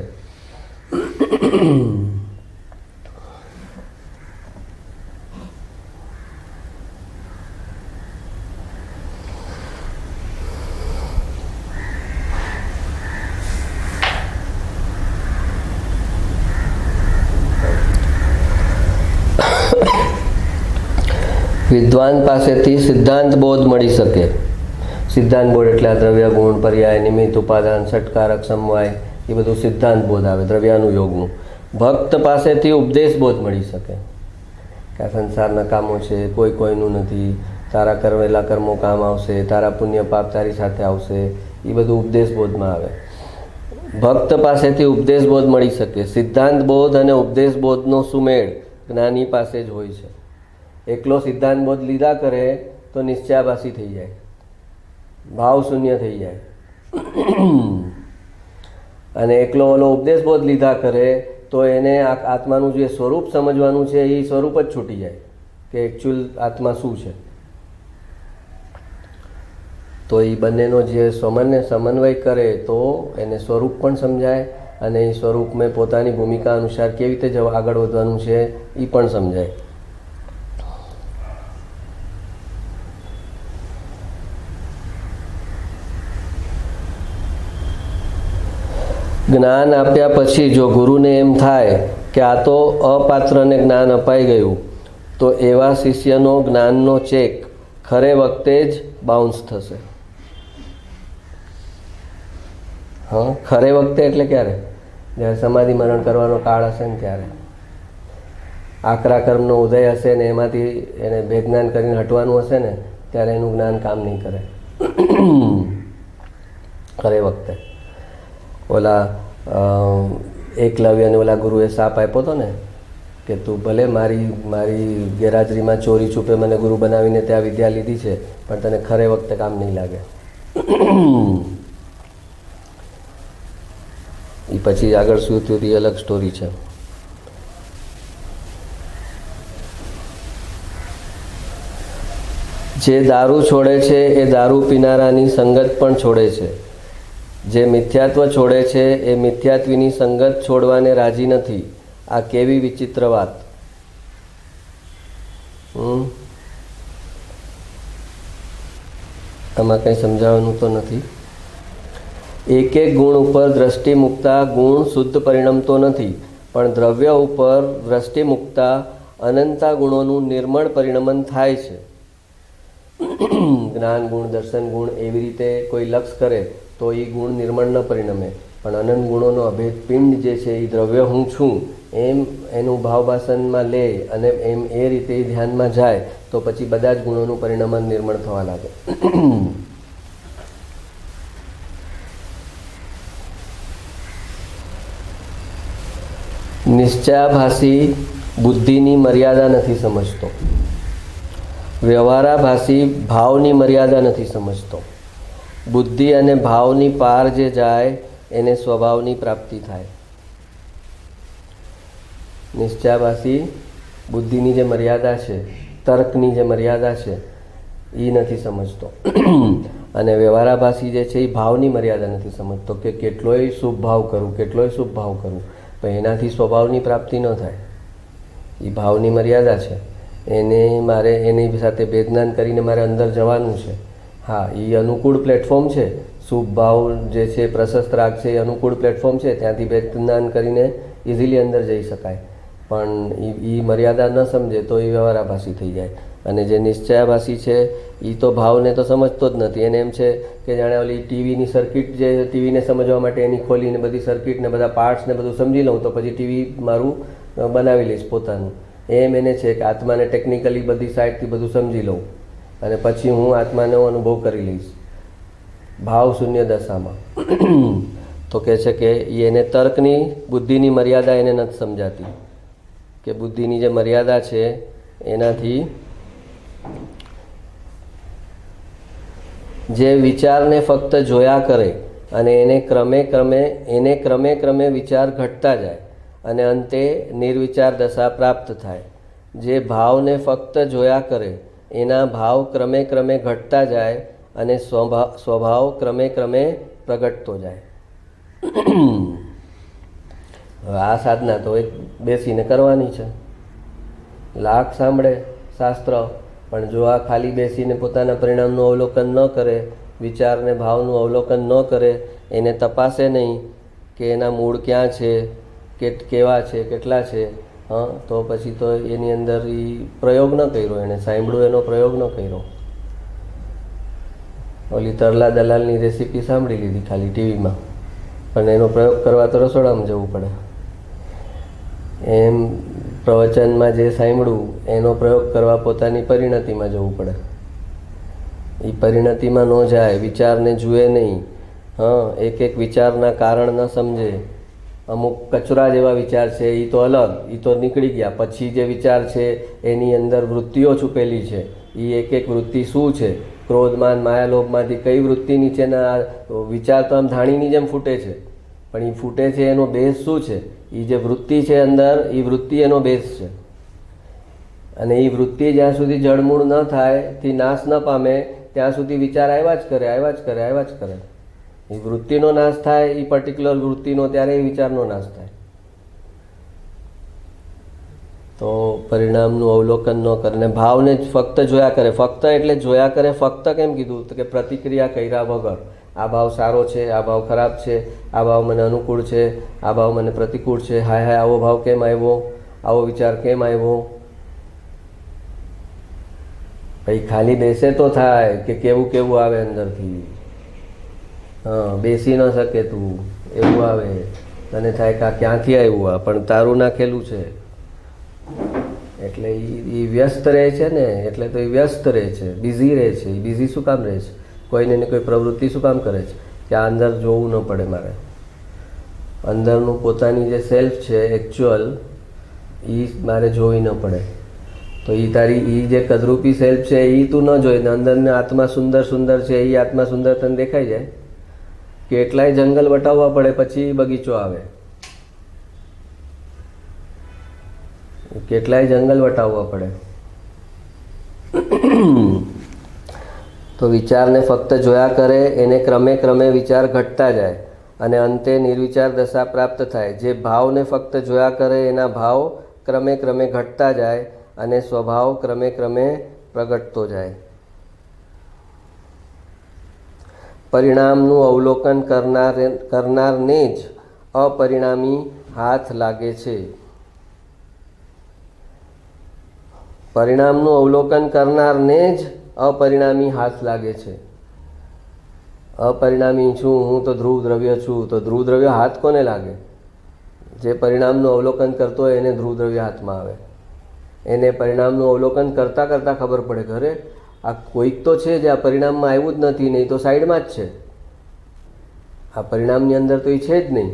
વિદ્વાન પાસેથી સિદ્ધાંત બોધ મળી શકે. સિદ્ધાંત બોધ એટલે આ દ્રવ્ય ગુણ પર્યાય નિમિત્ત ઉપાદાન ષટકારક સમવાય એ બધું સિદ્ધાંત બોધ આવે દ્રવ્યાનું યોગનું. ભક્ત પાસેથી ઉપદેશ બોધ મળી શકે કે આ સંસારના કામો છે, કોઈ કોઈનું નથી, તારા કરેલા કર્મો કામ આવશે, તારા પુણ્ય પાપ તારી સાથે આવશે, એ બધું ઉપદેશ બોધમાં આવે. ભક્ત પાસેથી ઉપદેશ બોધ મળી શકે. સિદ્ધાંત બોધ અને ઉપદેશ બોધનો સુમેળ જ્ઞાની પાસે જ હોય છે. એકલો સિદ્ધાંત બોધ લીધા કરે તો નિશ્ચયાભાસી થઈ જાય, ભાવ શૂન્ય થઈ જાય. અને એકલો ઓલો ઉપદેશ બોધ લીધા કરે તો એને આત્માનું જે સ્વરૂપ સમજવાનું છે એ સ્વરૂપ જ છૂટી જાય કે એકચ્યુઅલ આત્મા શું છે. તો એ બંનેનો જે સમન્વય કરે તો એને સ્વરૂપ પણ સમજાય અને એ સ્વરૂપમાં પોતાની ભૂમિકા અનુસાર કેવી રીતે આગળ વધવાનું છે એ પણ સમજાય. જ્ઞાન આપ્યા પછી જો ગુરુને એમ થાય કે આ તો અપાત્રને જ્ઞાન અપાઈ ગયું તો એવા શિષ્યનો જ્ઞાનનો ચેક ખરે વખતે જ બાઉન્સ થશે. હા, ખરે વખતે એટલે ક્યારે? જ્યારે સમાધિ મરણ કરવાનો કાળ હશે ને ત્યારે. આકરા કર્મનો ઉદય હશે ને એમાંથી એને ભેજ્ઞાન કરીને હટવાનું હશે ને ત્યારે એનું જ્ઞાન કામ નહીં કરે. ખરે વખતે ઓલા એકલવ્યને ઓલા ગુરુએ શાપ આપ્યો હતો ને કે તું ભલે મારી ગેરહાજરીમાં ચોરી છુપે મને ગુરુ બનાવીને ત્યાં વિદ્યા લીધી છે પણ તને ખરે વખતે કામ નહીં લાગે. એ પછી આગળ શું થયું એ અલગ સ્ટોરી છે. જે દારૂ છોડે છે એ દારૂ પીનારાની સંગત પણ છોડે છે. જે મિથ્યાત્વ છોડે છે એ મિથ્યાત્વીની સંગત છોડવાને રાજી નથી. આ કેવી વિચિત્ર વાત! આમાં કંઈ સમજાવવાનું તો નથી. એક એક ગુણ ઉપર દ્રષ્ટિ મૂકતા ગુણ શુદ્ધ પરિણમતો નથી, પણ દ્રવ્ય ઉપર દ્રષ્ટિ મૂકતા અનંતા ગુણોનું નિર્મળ પરિણમન થાય છે. જ્ઞાન ગુણ, દર્શન ગુણ એવી રીતે કોઈ લક્ષ કરે તો એ ગુણ નિર્મળ ન પરિણમે, પણ અનંત ગુણોનો અભેદ પિંડ જે છે એ દ્રવ્ય હું છું એમ એનું ભાવભાષણમાં લે અને એમ એ રીતે એ ધ્યાનમાં જાય તો પછી બધા જ ગુણોનું પરિણમન નિર્મળ થવા લાગે. નિશ્ચયાભાસી બુદ્ધિની મર્યાદા નથી સમજતો. વ્યવહારાભાસી ભાવની મર્યાદા નથી સમજતો. બુદ્ધિ અને ભાવની પાર જે જાય એને સ્વભાવની પ્રાપ્તિ થાય. નિશ્ચયાભાસી બુદ્ધિની જે મર્યાદા છે, તર્કની જે મર્યાદા છે એ નથી સમજતો. અને વ્યવહારાભાસી જે છે એ ભાવની મર્યાદા નથી સમજતો કે કેટલોય શુભ ભાવ કરું, કેટલોય શુભ ભાવ કરું, પણ એનાથી સ્વભાવની પ્રાપ્તિ ન થાય. એ ભાવની મર્યાદા છે, એને મારે એની સાથે ભેદજ્ઞાન કરીને મારે અંદર જવાનું છે. હા, એ અનુકૂળ પ્લેટફોર્મ છે. શુભ ભાવ જે છે, પ્રશસ્ત રાગ છે, એ અનુકૂળ પ્લેટફોર્મ છે. ત્યાંથી ભેદજ્ઞાન કરીને ઇઝીલી અંદર જઈ શકાય. પણ એ મર્યાદા ન સમજે તો એ વ્યવહારાભાસી થઈ જાય. અને જે નિશ્ચયાભાસી છે એ તો ભાવને તો સમજતો જ નથી. એને એમ છે કે જાણે ઓલી ટીવીની સર્કિટ, જે ટીવીને સમજવા માટે એની ખોલીને બધી સર્કિટને બધા પાર્ટ્સને બધું સમજી લઉં તો પછી ટીવી મારું બનાવી લઈશ પોતાનું. એમ એને છે કે આત્માને ટેકનિકલી બધી સાઈડથી બધું સમજી લઉં અને પછી હું આત્માનો અનુભવ કરી લઈશ ભાવ શૂન્ય દશામાં. તો કહે છે કે એને તર્કની, બુદ્ધિની મર્યાદા એને નથી સમજાતી કે બુદ્ધિની જે મર્યાદા છે એનાથી જે વિચારને ફક્ત જોયા કરે અને એને ક્રમે ક્રમે વિચાર ઘટતા જાય અને અંતે નિર્વિચાર દશા પ્રાપ્ત થાય. જે ભાવને ફક્ત જોયા કરે એના ભાવ ક્રમે ઘટતા જાય અને સ્વભાવ ક્રમે પ્રગટતો જાય. આ સાધના તો એક બેસીને કરવાની છે. લાખ સાંભળે શાસ્ત્ર, પણ જો આ ખાલી બેસીને પોતાના પરિણામનું અવલોકન ન કરે, વિચારને ભાવનું અવલોકન ન કરે, એને તપાસે નહીં કે એના મૂળ ક્યાં છે, કેવા છે, કેટલા છે, તો પછી તો એની અંદર એ પ્રયોગ ન કર્યો, એને સાંભળ્યું એનો પ્રયોગ ન કર્યો. ઓલી તરલા દલાલની રેસીપી સાંભળી લીધી ખાલી ટીવીમાં, પણ એનો પ્રયોગ કરવા તો રસોડામાં જવું પડે. એમ પ્રવચનમાં જે સાંભળ્યું એનો પ્રયોગ કરવા પોતાની પરિણતિમાં જવું પડે. એ પરિણતિમાં ન જાય, વિચારને જુએ નહીં, હા, એક એક વિચારના કારણ ન સમજે. અમુક કચરા જેવા વિચાર છે એ તો અલગ, એ તો નીકળી ગયા. પછી જે વિચાર છે એની અંદર વૃત્તિઓ છુપેલી છે. એ એક એક વૃત્તિ શું છે, ક્રોધમાન માયાલોભમાંથી કઈ વૃત્તિ નીચેના વિચાર તો આમ ધાણીની જેમ ફૂટે છે, પણ એ ફૂટે છે એનો બેઝ શું છે? એ જે વૃત્તિ છે અંદર, એ વૃત્તિ એનો બેઝ છે. અને એ વૃત્તિ જ્યાં સુધી જળમૂળ ન થાય, થી નાશ ન પામે, ત્યાં સુધી વિચાર આવ્યા જ કરે, આવ્યા જ કરે, આવ્યા જ કરે. એ વૃત્તિનો નાશ થાય, એ પર્ટિક્યુલર વૃત્તિનો, ત્યારે એ વિચારનો નાશ થાય. તો પરિણામનું અવલોકન ન કરે ને ભાવને જ ફક્ત જોયા કરે. ફક્ત એટલે જોયા કરે. ફક્ત કેમ કીધું? તો કે પ્રતિક્રિયા કર્યા વગર. આ ભાવ સારો છે, આ ભાવ ખરાબ છે, આ ભાવ મને અનુકૂળ છે, આ ભાવ મને પ્રતિકૂળ છે, હાય હાય આવો ભાવ કેમ આવ્યો, આવો વિચાર કેમ આવ્યો. પછી ખાલી બેસે તો થાય કે કેવું કેવું આવે અંદરથી. હા, બેસી ન શકે તું, એવું આવે. તને થાય કે આ ક્યાંથી આવ્યું, આ પણ તારું નાખેલું છે. એટલે એ વ્યસ્ત રહે છે ને, એટલે તો એ વ્યસ્ત રહે છે, બિઝી રહે છે. એ બિઝી શું કામ રહે છે? કોઈને ને કોઈ પ્રવૃત્તિ શું કામ કરે છે? કે આ અંદર જોવું ન પડે મારે. અંદરનું પોતાની જે સેલ્ફ છે એકચ્યુઅલ, એ મારે જોવી ન પડે. તો એ તારી એ જે કદરૂપી સેલ્ફ છે એ તું ન જોઈ. અંદરને આત્મા સુંદર સુંદર છે, એ આત્મા સુંદર તને દેખાઈ જાય. કેટલાય જંગલ વટાવવા પડે પછી બગીચો આવે. કેટલાય જંગલ વટાવવા પડે. તો વિચારને ફક્ત જોયા કરે, એને ક્રમે ક્રમે વિચાર ઘટતા જાય અને અંતે નિર્વિચાર દશા પ્રાપ્ત થાય. જે ભાવને ફક્ત જોયા કરે, એના ભાવ ક્રમે ક્રમે ઘટતા જાય અને સ્વભાવ ક્રમે ક્રમે પ્રગટતો જાય. પરિણામનું અવલોકન કરનારને જ અપરિણામી હાથ લાગે છે. પરિણામનું અવલોકન કરનારને જ અપરિણામી હાથ લાગે છે. અપરિણામી છું હું, તો ધ્રુવ દ્રવ્ય છું. તો ધ્રુવ દ્રવ્ય હાથ કોને લાગે? જે પરિણામનું અવલોકન કરતો હોય એને ધ્રુવ દ્રવ્ય હાથમાં આવે. એને પરિણામનું અવલોકન કરતાં કરતાં ખબર પડે કે અરે આ કોઈક તો છે જે આ પરિણામમાં આવ્યું જ નથી, નહીં તો સાઈડમાં જ છે. આ પરિણામની અંદર તો એ છે જ નહીં.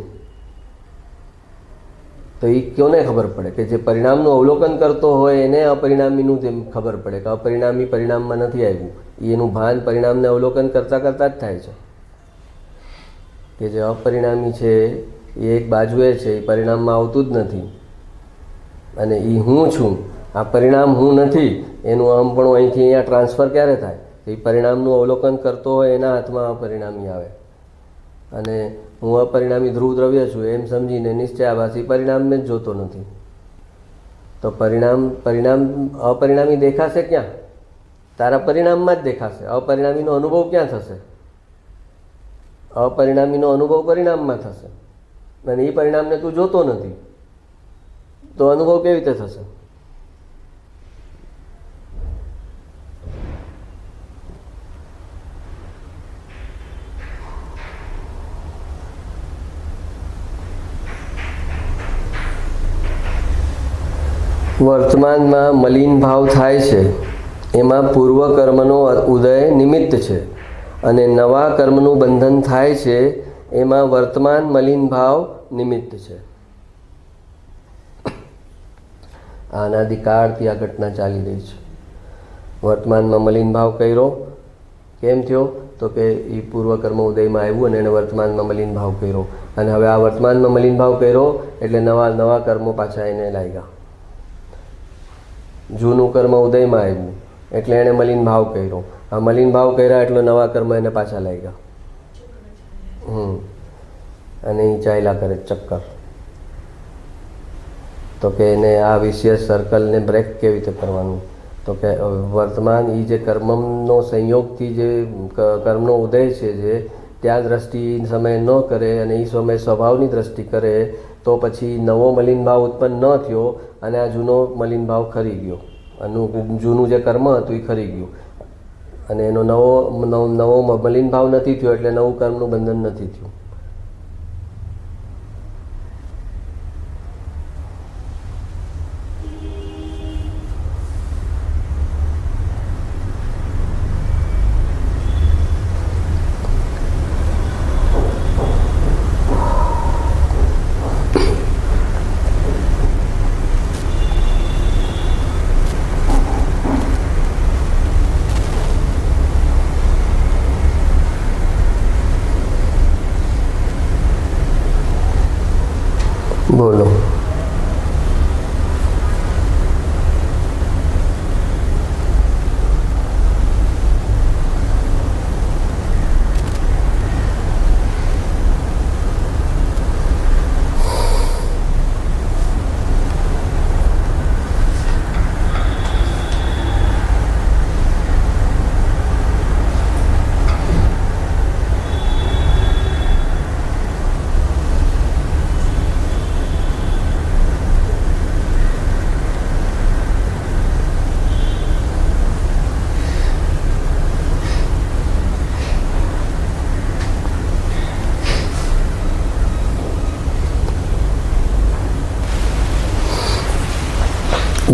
તો એ કોને ખબર પડે? કે જે પરિણામનું અવલોકન કરતો હોય એને અપરિણામીનું જેમ ખબર પડે કે અપરિણામી પરિણામમાં નથી આવ્યું. એનું ભાન પરિણામને અવલોકન કરતાં કરતાં જ થાય છે. કે જે અપરિણામી છે એ એક બાજુએ છે, એ પરિણામમાં આવતું જ નથી. અને એ હું છું, આ પરિણામ હું નથી, એનું આમ પણ અહીંથી અહીંયા ટ્રાન્સફર ક્યારે થાય? એ પરિણામનું અવલોકન કરતો હોય એના હાથમાં અપરિણામી આવે. અને હું અપરિણામી ધ્રુવ દ્રવ્ય છું એમ સમજીને નિશ્ચયાભાસી પરિણામને જ જોતો નથી. તો પરિણામ અપરિણામી દેખાશે ક્યાં? તારા પરિણામમાં જ દેખાશે. અપરિણામીનો અનુભવ ક્યાં થશે? અપરિણામીનો અનુભવ પરિણામમાં થશે. અને એ પરિણામને તું જોતો નથી, તો અનુભવ કેવી રીતે થશે? વર્તમાનમાં મલિન ભાવ થાય છે, એમાં પૂર્વ કર્મનો ઉદય નિમિત્ત છે. અને નવા કર્મનું બંધન થાય છે, એમાં વર્તમાન મલિન ભાવ નિમિત્ત છે. અનાદિકાળથી આ ઘટના ચાલી રહી છે. વર્તમાનમાં મલિન ભાવ કર્યો, કેમ થયો? તો કે એ પૂર્વકર્મ ઉદયમાં આવ્યું અને એણે વર્તમાનમાં મલિન ભાવ કર્યો. અને હવે આ વર્તમાનમાં મલિન ભાવ કર્યો એટલે નવા નવા કર્મો પાછા એને લાગ્યા. જૂનું કર્મ ઉદયમાં આવ્યું એટલે એણે મલિન ભાવ કર્યો. આ મલિન ભાવ કર્યા એટલે નવા કર્મ એને પાછા લાગ્યા. અને એ ચાલ્યા કરે ચક્કર. તો કે એને આ વિશેષ સર્કલને બ્રેક કેવી રીતે કરવાનું? તો કે વર્તમાન એ જે કર્મનો સંયોગથી જે કર્મનો ઉદય છે, જે ત્યાં દ્રષ્ટિ સમય ન કરે અને એ સમય સ્વભાવની દ્રષ્ટિ કરે, તો પછી નવો મલિન ભાવ ઉત્પન્ન ન થયો અને આ જૂનો મલિન ભાવ ખરી ગયો. જૂનું જે કર્મ હતું એ ખરી ગયું અને એનો નવો મલિન ભાવ નથી થયો એટલે નવું કર્મનું બંધન નથી થયું.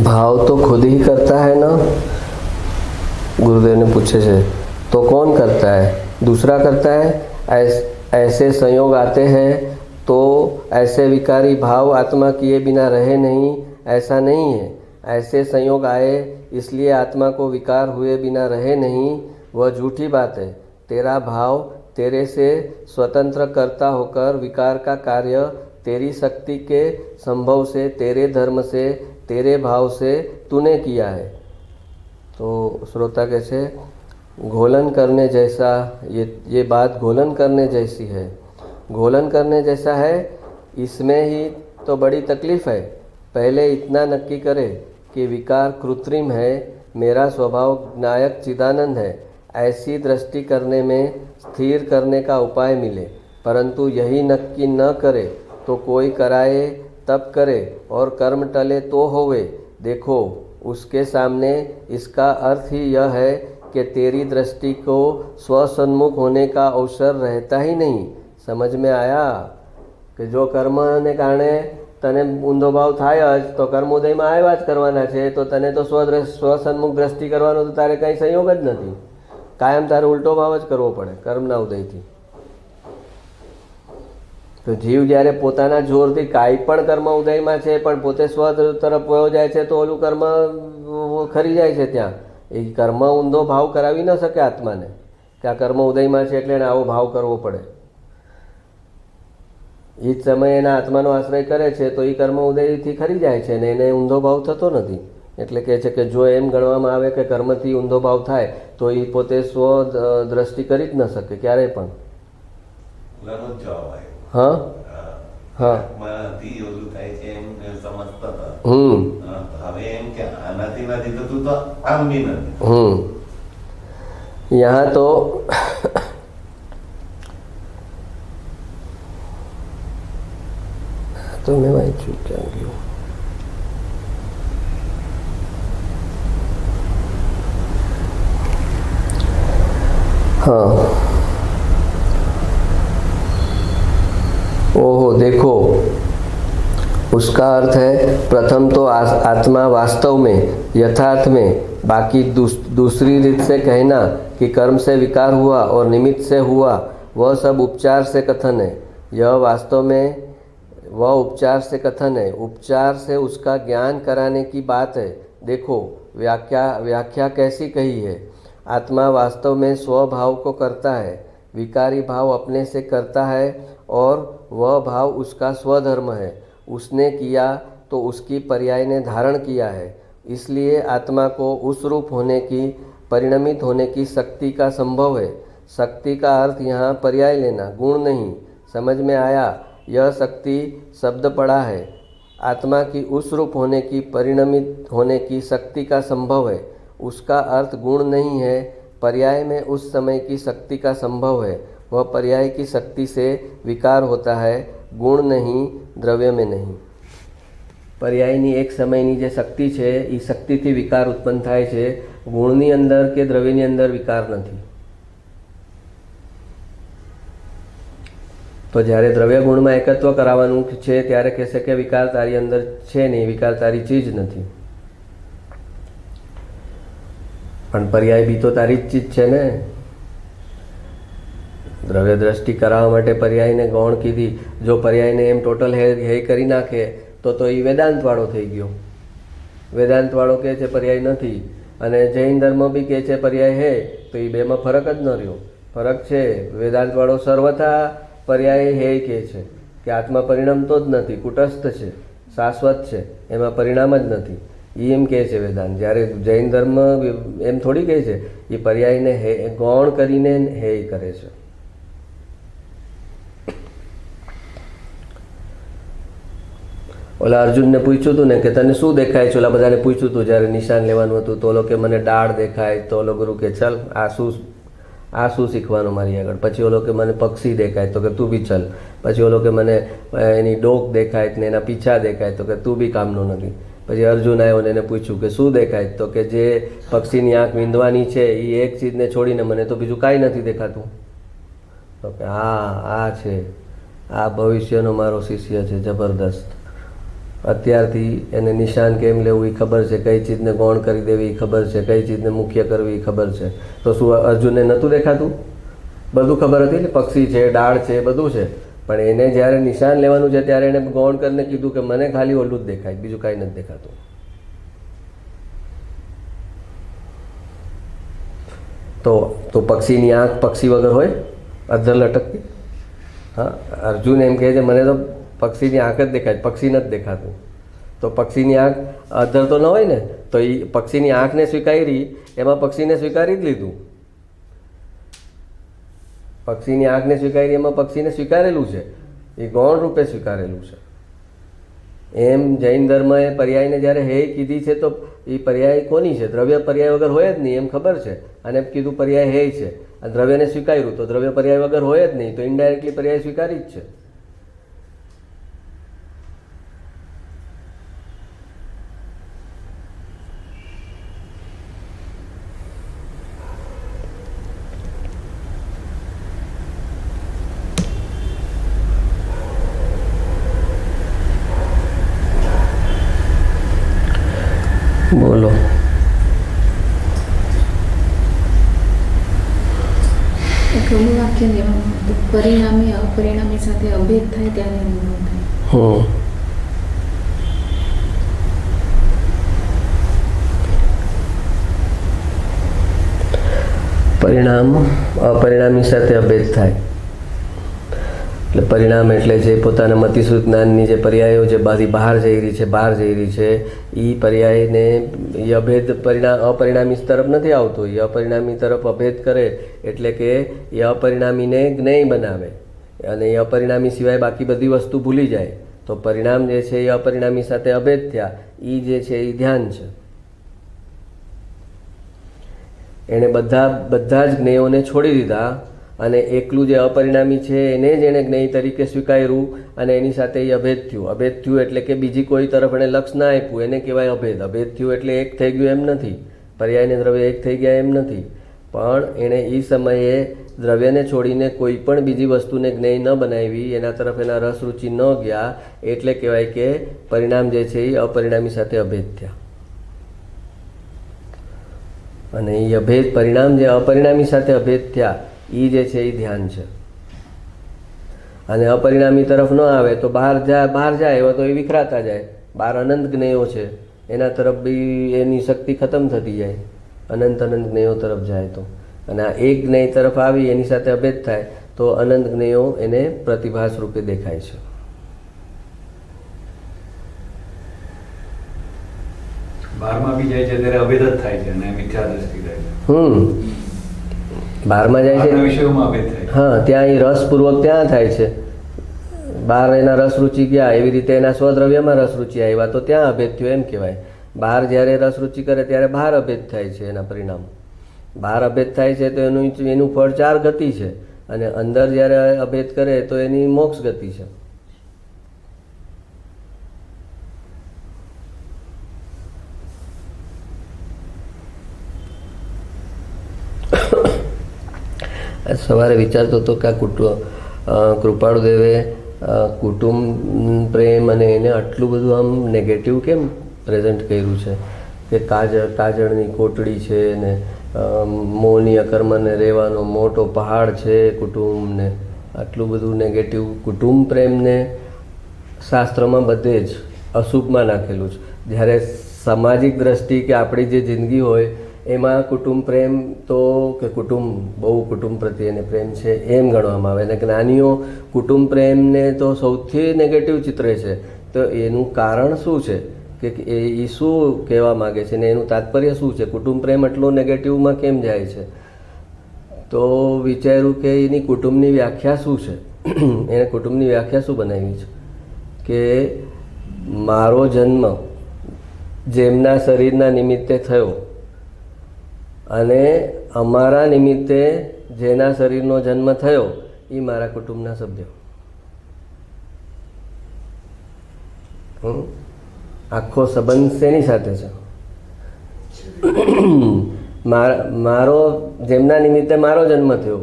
भाव तो खुद ही करता है ना? गुरुदेव ने पूछे से तो कौन करता है? दूसरा करता है। ऐसे संयोग आते हैं तो ऐसे विकारी भाव आत्मा किए बिना रहे नहीं, ऐसा नहीं है। ऐसे संयोग आए इसलिए आत्मा को विकार हुए बिना रहे नहीं, वह झूठी बात है। तेरा भाव तेरे से स्वतंत्र करता होकर विकार का कार्य तेरी शक्ति के संभव से, तेरे धर्म से, तेरे भाव से तूने किया है। तो श्रोता कैसे घोलन करने जैसा, ये बात घोलन करने जैसी है। घोलन करने जैसा है, इसमें ही तो बड़ी तकलीफ़ है। पहले इतना नक्की करे कि विकार कृत्रिम है, मेरा स्वभाव नायक चिदानंद है। ऐसी दृष्टि करने में स्थिर करने का उपाय मिले। परंतु यही नक्की न करे तो कोई कराए तब करे और कर्म टले तो होवे। देखो उसके सामने इसका अर्थ ही यह है कि तेरी दृष्टि को स्वसन्मुख होने का अवसर रहता ही नहीं। समझ में आया कि जो कर्म ने कारणे तने ઊંધો ભાવ થાય જ તો કર્મ ઉદયમાં આવ્યા જ કરવાના છે, તો તને તો સ્વસન્મુખ દ્રષ્ટિ કરવાનો તો તારે કંઈ સંયોગ જ નથી। કાયમ તારે ઉલટો ભાવ જ કરવો પડે કર્મના ઉદયથી। તો જીવ જ્યારે પોતાના જોરથી કાંઈ પણ કર્મ ઉદયમાં છે પણ પોતે સ્વ તરફ વયો જાય છે તો ઓલું કર્મ ખરી જાય છે ત્યાં। એ કર્મ ઊંધો ભાવ કરાવી ન શકે આત્માને કે આ કર્મ ઉદયમાં છે એટલે એને આવો ભાવ કરવો પડે। એ જ સમયે એના આત્માનો આશ્રય કરે છે તો એ કર્મ ઉદયથી ખરી જાય છે ને એને ઊંધો ભાવ થતો નથી। એટલે કહે છે કે જો એમ ગણવામાં આવે કે કર્મથી ઊંધો ભાવ થાય તો એ પોતે સ્વ દ્રષ્ટિ કરી જ ન શકે ક્યારેય પણ। હા હા આત્માથી ઓલું થાય છે એમ સમજતા હતા। હવે એમ કે આનાથી નથી થતું તો આમ બી નથી। यहाँ तो तो मैं वहीं चूक जाऊंगी। हाँ, ओहो देखो उसका अर्थ है प्रथम तो आत्मा वास्तव में यथार्थ में, बाकी दूसरी रीत से कहना कि कर्म से विकार हुआ और निमित्त से हुआ वह सब उपचार से कथन है। यह वास्तव में वह उपचार से कथन है, उपचार से उसका ज्ञान कराने की बात है। देखो व्याख्या कैसी कही है। आत्मा वास्तव में स्वभाव को करता है, विकारी भाव अपने से करता है और वह भाव उसका स्वधर्म है। उसने किया तो उसकी पर्याय ने धारण किया है। इसलिए आत्मा को उस रूप होने की, परिणमित होने की शक्ति का संभव है। शक्ति का अर्थ यहाँ पर्याय लेना, गुण नहीं। समझ में आया? यह शक्ति शब्द पड़ा है। आत्मा की उस रूप होने की, परिणमित होने की शक्ति का संभव है। उसका अर्थ गुण नहीं है, पर्याय में उस समय की शक्ति का संभव है। वह पर्याय की शक्ति से विकार होता है, गुण नहीं, द्रव्य में नहीं। पर्यायनी एक समयनी जे शक्ति है ये शक्ति थी विकार उत्पन्न थाय छे, गुणनी अंदर के द्रव्यनी अंदर विकार नहीं। तो જ્યારે દ્રવ્ય ગુણમાં એકત્વ કરાવવાનું છે ત્યારે કહેશે કે વિકાર તારી અંદર છે નહીં, વિકાર તારી ચીજ નથી। પણ પર્યાય બી તો તારી જ ચીજ છે ને। દ્રવ્ય દ્રષ્ટિ કરાવવા માટે પર્યાયને ગૌણ કીધી। જો પર્યાયને એમ ટોટલ હે કરી નાખે તો એ વેદાંતવાળો થઈ ગયો। વેદાંતવાળો કહે છે પર્યાય નથી અને જૈન ધર્મ બી કહે છે પર્યાય હે, તો એ બેમાં ફરક જ ન રહ્યો। ફરક છે। વેદાંતવાળો સર્વથા पर्याय हे कहे छे कि आत्मा परिणमतो ज नथी, कूटस्थ छे, शाश्वत छे, एमां परिणाम ज नथी, एम कहे छे वेदांत। ज्यारे जैन धर्म एम थोड़ी कहे छे, ये पर्यायने हे गौण करीने हे करे छे। ओला अर्जुन ने पूछ्યું હતું ને કે તને શું દેખાય છે? ઓલા બધાને પૂછ્યું હતું જ્યારે નિશાન લેવાનું હતું તો ઓલો કે મને દાળ દેખાય, તો ઓલો ગુરુ કે ચલ આ શું શીખવાનું મારી આગળ। પછી ઓલો કે મને પક્ષી દેખાય, તો કે તું બી ચલ। પછી ઓલો કે મને એની ડોક દેખાય ને એના પીછા દેખાય, તો કે તું બી કામનો નથી। પછી અર્જુન આવ્યો ને એને પૂછ્યું કે શું દેખાય? તો કે જે પક્ષીની આંખ વીંધવાની છે એ એક ચીજને છોડીને મને તો બીજું કાંઈ નથી દેખાતું। તો કે હા આ છે, આ ભવિષ્યનો મારો શિષ્ય છે, જબરદસ્ત। અત્યારથી એને નિશાન કેમ લેવું એ ખબર છે, કઈ ચીજને ગૌણ કરી દેવી એ ખબર છે, કઈ ચીજને મુખ્ય કરવી એ ખબર છે. તો શું અર્જુનને નહોતું દેખાતું? બધું ખબર હતી ને, પક્ષી છે, ડાળ છે, બધું છે. પણ એને જ્યારે નિશાન લેવાનું છે ત્યારે એને ગૌણ કરીને કીધું કે મને ખાલી ઓલું જ દેખાય, બીજું કાંઈ નથી દેખાતું. તો પક્ષીની આંખ પક્ષી વગર હોય અધર લટકતી? હા, અર્જુન એમ કહે છે મને તો પક્ષીની આંખ જ દેખાય, પક્ષી નથી દેખાતું. તો પક્ષીની આંખ અધર તો ન હોય ને, તો એ પક્ષીની આંખને સ્વીકારી, એમાં પક્ષીને સ્વીકારી જ લીધું. પક્ષીની આંખને સ્વીકારી એમાં પક્ષીને સ્વીકારેલું છે, એ ગૌણ રૂપે સ્વીકારેલું છે. એમ જૈન ધર્મએ પર્યાયને જ્યારે હે કીધી છે તો એ પર્યાય કોની છે? દ્રવ્ય પર્યાય વગર હોય જ નહીં એમ ખબર છે, અને એમ કીધું પર્યાય હે છે, અને દ્રવ્યને સ્વીકાર્યું તો દ્રવ્ય પર્યાય વગર હોય જ નહીં, તો ઇનડાયરેક્ટલી પર્યાય સ્વીકારી જ છે. બોલો. ઘણું વાક્ય લેવામાં પરિણામી અપરિણામી સાથે અભેદ થાય ત્યારે અનુભવ થાય. પરિણામ અપરિણામી સાથે અભેદ થાય એટલે પરિણામ એટલે જે પોતાના મતિસૂત જ્ઞાનની જે પર્યાયો જે બહાર જઈ રહી છે એ પર્યાયને એ અભેદ અપરિણામી તરફ નથી આવતો. એ અપરિણામી તરફ અભેદ કરે એટલે કે એ અપરિણામીને જ્ઞેય બનાવે, અને એ અપરિણામી સિવાય બાકી બધી વસ્તુ ભૂલી જાય. તો પરિણામ જે છે એ અપરિણામી સાથે અભેદ થયા, એ જે છે એ ધ્યાન છે. એણે બધા જ જ્ઞેયોને છોડી દીધા, અને એકલું જે અપરિણામી છે એને જ એણે જ્ઞેય તરીકે સ્વીકાર્યું, અને એની સાથે એ અભેદ થયું. અભેદ થયું એટલે કે બીજી કોઈ તરફ એણે લક્ષ ના આપ્યું, એને કહેવાય અભેદ. અભેદ થયું એટલે એક થઈ ગયું એમ નથી, પર્યાયને દ્રવ્ય એક થઈ ગયા એમ નથી, પણ એણે એ સમયે દ્રવ્યને છોડીને કોઈ પણ બીજી વસ્તુને જ્ઞેય ન બનાવી, એના તરફ એના રસ રુચિ ન ગયા, એટલે કહેવાય કે પરિણામ જે છે એ અપરિણામી સાથે અભેદ થયા. અને એ અભેદ પરિણામ જે અપરિણામી સાથે અભેદ થયા એ જે છે એ ધ્યાન છે. અને અપરિણામી તરફ ન આવે તો બહાર જાય એવા તો એ વિખરાતા જાય. બહાર અનંત જ્ઞેયો છે, એના તરફ બી એની શક્તિ ખતમ થતી જાય, અનંત જ્ઞેયો તરફ જાય તો. અને આ એક જ્ઞેય તરફ આવી એની સાથે અભેદ થાય તો અનંત જ્ઞેયો એને પ્રતિભાસ રૂપે દેખાય છે. બારમાં બી જાય છે ત્યારે અભેદ જ થાય છે અને મિથ્યા દ્રષ્ટિ થાય છે. બારમાં જાય છે વિષયોમાં અભેદ થાય. હા, ત્યાં એ રસપૂર્વક ત્યાં થાય છે. બહાર એના રસ રુચિ ગયા, એવી રીતે એના સ્વદ્રવ્યમાં રસ રુચિ આવ્યા તો ત્યાં અભેદ થયો એમ કહેવાય. બહાર જ્યારે રસ રુચિ કરે ત્યારે બહાર અભેદ થાય છે. એના પરિણામ બહાર અભેદ થાય છે તો એનું ફળ 4 ગતિ છે, અને અંદર જ્યારે અભેદ કરે તો એની મોક્ષ ગતિ છે. સવારે વિચારતો હતો કે આ કૃપાળુદેવે કુટુંબ પ્રેમ અને એને આટલું બધું આમ નેગેટિવ કેમ પ્રેઝન્ટ કર્યું છે, કે કાજળની કોટડી છે ને મોહની અકર્મને રહેવાનો મોટો પહાડ છે કુટુંબને, આટલું બધું નેગેટિવ કુટુંબ પ્રેમને શાસ્ત્રમાં બધે જ અશુભમાં નાખેલું છે. જ્યારે સામાજિક દ્રષ્ટિ કે આપણી જે જિંદગી હોય એમાં કુટુંબ પ્રેમ તો કે કુટુંબ પ્રત્યેને પ્રેમ છે એમ ગણવામાં આવે. અને જ્ઞાનીઓ કુટુંબ પ્રેમને તો સૌથી નેગેટિવ ચિત્રે છે. તો એનું કારણ શું છે કે એ શું કહેવા માગે છે ને એનું તાત્પર્ય શું છે? કુટુંબ પ્રેમ એટલો નેગેટિવમાં કેમ જાય છે? તો વિચાર્યું કે એની કુટુંબની વ્યાખ્યા શું છે. એને કુટુંબની વ્યાખ્યા શું બનાવી છે કે મારો જન્મ જેમના શરીરના નિમિત્તે થયો અને અમારા નિમિત્તે જેના શરીરનો જન્મ થયો એ મારા કુટુંબના સભ્યો. આખો સંબંધ શેની સાથે છે? મારો જેમના નિમિત્તે મારો જન્મ થયો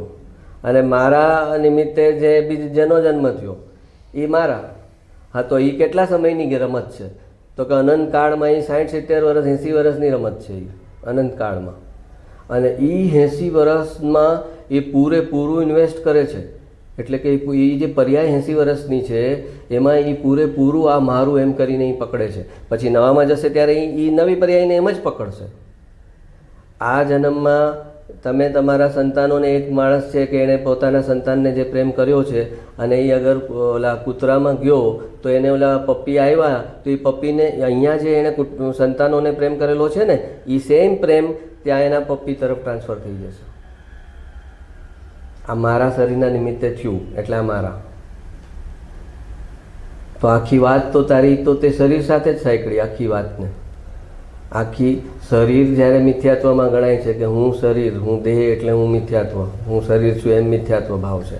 અને મારા નિમિત્તે જેનો જન્મ થયો એ મારા, હા, તો એ કેટલા સમયની રમત છે? તો કે અનંતકાળમાં એ 60-70 વર્ષ 80 વર્ષની રમત છે એ અનંતકાળમાં. અને એ 80 વર્ષમાં એ પૂરેપૂરું ઇન્વેસ્ટ કરે છે. એટલે કે એ જે પર્યાય 80 વર્ષની છે એમાં એ પૂરેપૂરું આ મારું એમ કરીને એ પકડે છે. પછી નવામાં જશે ત્યારે એ નવી પર્યાયને એમ જ પકડશે. આ જન્મમાં તમે તમારા સંતાનોને, એક માણસ છે કે એણે પોતાના સંતાનને જે પ્રેમ કર્યો છે અને એ અગર ઓલા કૂતરામાં ગયો તો એને ઓલા પપ્પી આવ્યા તો એ પપ્પીને અહીંયા જે એણે સંતાનોને પ્રેમ કરેલો છે ને એ સેમ પ્રેમ ત્યાં એના પપ્પી તરફ ટ્રાન્સફર થઈ જશે. આ મારા શરીરના નિમિત્તે થયું એટલે આ મારા. તો આખી વાત તો તારી તો તે શરીર સાથે જ સાંકળી આખી વાતને. આખી શરીર જ્યારે મિથ્યાત્વમાં ગણાય છે કે હું શરીર, હું દેહ એટલે હું મિથ્યાત્વ, હું શરીર છું એમ મિથ્યાત્વ ભાવ છે.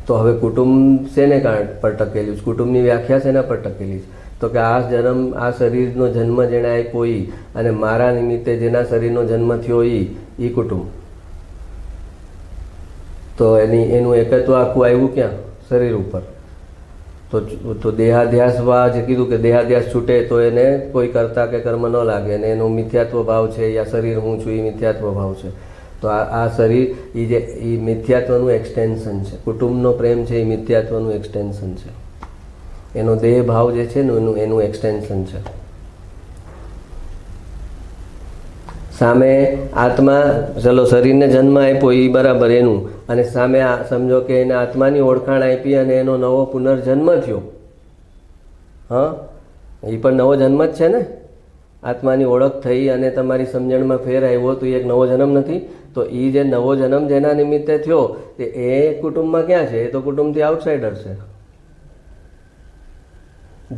તો હવે કુટુંબ શેને પર ટકેલું છે? કુટુંબની વ્યાખ્યા શેના પર ટકેલી છે? તો કે આ શરીરનો જન્મ જેણે આપ્યો એ અને મારા નિમિત્તે જેના શરીરનો જન્મ થયો એ કુટુંબ. તો એનું એકત્વ આખું આવ્યું ક્યાં? શરીર ઉપર. તો દેહાધ્યાસમાં જે કીધું કે દેહાધ્યાસ છૂટે તો એને કોઈ કરતા કે કર્મ ન લાગે અને એનો મિથ્યાત્વ ભાવ છે, યા શરીર હું છું એ મિથ્યાત્વ ભાવ છે. તો આ શરીર એ મિથ્યાત્વનું એક્સટેન્શન છે. કુટુંબનો પ્રેમ છે એ મિથ્યાત્વનું એક્સટેન્શન છે. એનો દેહ ભાવ જે છે ને એનું એક્સટેન્શન છે. સામે આત્મા, ચલો શરીરને જન્મ આપ્યો એ બરાબર એનું, અને સામે સમજો કે એને આત્માની ઓળખાણ આપી અને એનો નવો પુનર્જન્મ થયો. હા, એ પણ નવો જન્મ જ છે ને. આત્માની ઓળખ થઈ અને તમારી સમજણમાં ફેર આવ્યો તો એ એક નવો જન્મ નથી? તો એ જે નવો જન્મ જેના નિમિત્તે થયો એ કુટુંબમાં ક્યાં છે? એ તો કુટુંબથી આઉટસાઇડર છે.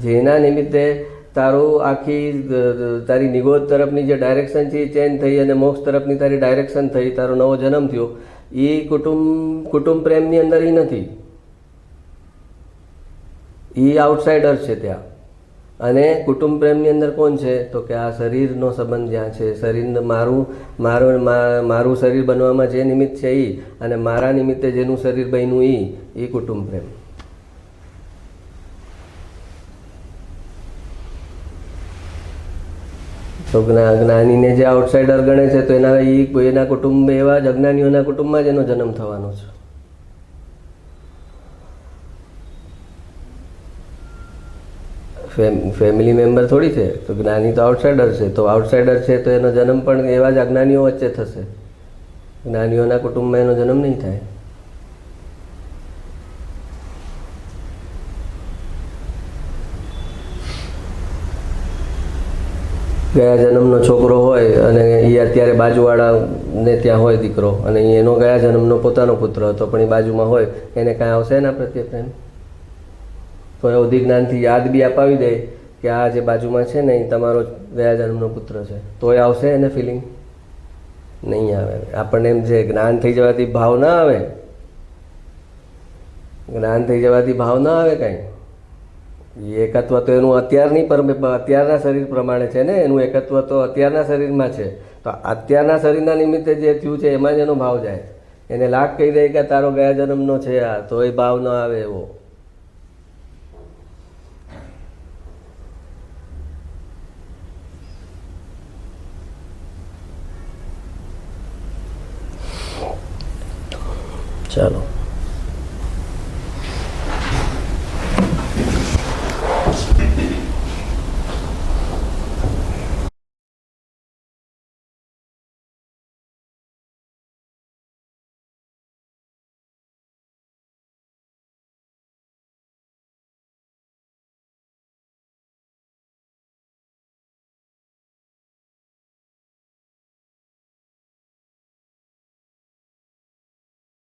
જેના નિમિત્તે તારી નિગોદ તરફની જે ડાયરેક્શન છે એ ચેન્જ થઈ અને મોક્ષ તરફની તારી ડાયરેક્શન થઈ, તારો નવો જન્મ થયો, એ કુટુંબ પ્રેમની અંદર એ નથી. એ આઉટસાઇડર છે ત્યાં. અને કુટુંબ પ્રેમની અંદર કોણ છે? તો કે આ શરીરનો સંબંધ જ્યાં છે, શરીર મારું શરીર બનવામાં જે નિમિત્ત છે એ અને મારા નિમિત્તે જેનું શરીર બન્યું એ કુટુંબ પ્રેમ. તો જ્ઞાનીને જે આઉટસાઇડર ગણે છે તો એના કુટુંબ એવા જ અજ્ઞાનીઓના કુટુંબમાં જ એનો જન્મ થવાનો છે. ફેમિલી મેમ્બર થોડી છે. તો જ્ઞાની તો આઉટસાઇડર છે. તો આઉટસાઇડર છે તો એનો જન્મ પણ એવા જ અજ્ઞાનીઓ વચ્ચે થશે. જ્ઞાનીઓના કુટુંબમાં એનો જન્મ નહીં થાય. ગયા જન્મનો છોકરો હોય અને એ અત્યારે બાજુવાળાને ત્યાં હોય દીકરો, અને એનો ગયા જન્મનો પોતાનો પુત્ર હતો પણ એ બાજુમાં હોય, એને કાંઈ આવશે એના પ્રત્યે પ્રેમ? તો એ અવધિ જ્ઞાનથી યાદ બી અપાવી દે કે આ જે બાજુમાં છે ને એ તમારો ગયા જન્મનો પુત્ર છે, તોય આવશે એને ફિલિંગ? નહીં આવે. આપણને એમ છે જ્ઞાન થઈ જવાથી ભાવ ના આવે. જ્ઞાન થઈ જવાથી ભાવ ના આવે કાંઈ. એકત્વ તો એનું અત્યારના શરીર પ્રમાણે છે ને, એનું એકત્વ તો અત્યારના શરીરમાં છે. તો અત્યારના શરીરના નિમિત્તે જે થયું છે એમાં જ એનો ભાવ જાય. એને લાખ કહી દે કે તારો ગયા જન્મનો છે આ, તો એ ભાવ ન આવે એવો. ચાલો.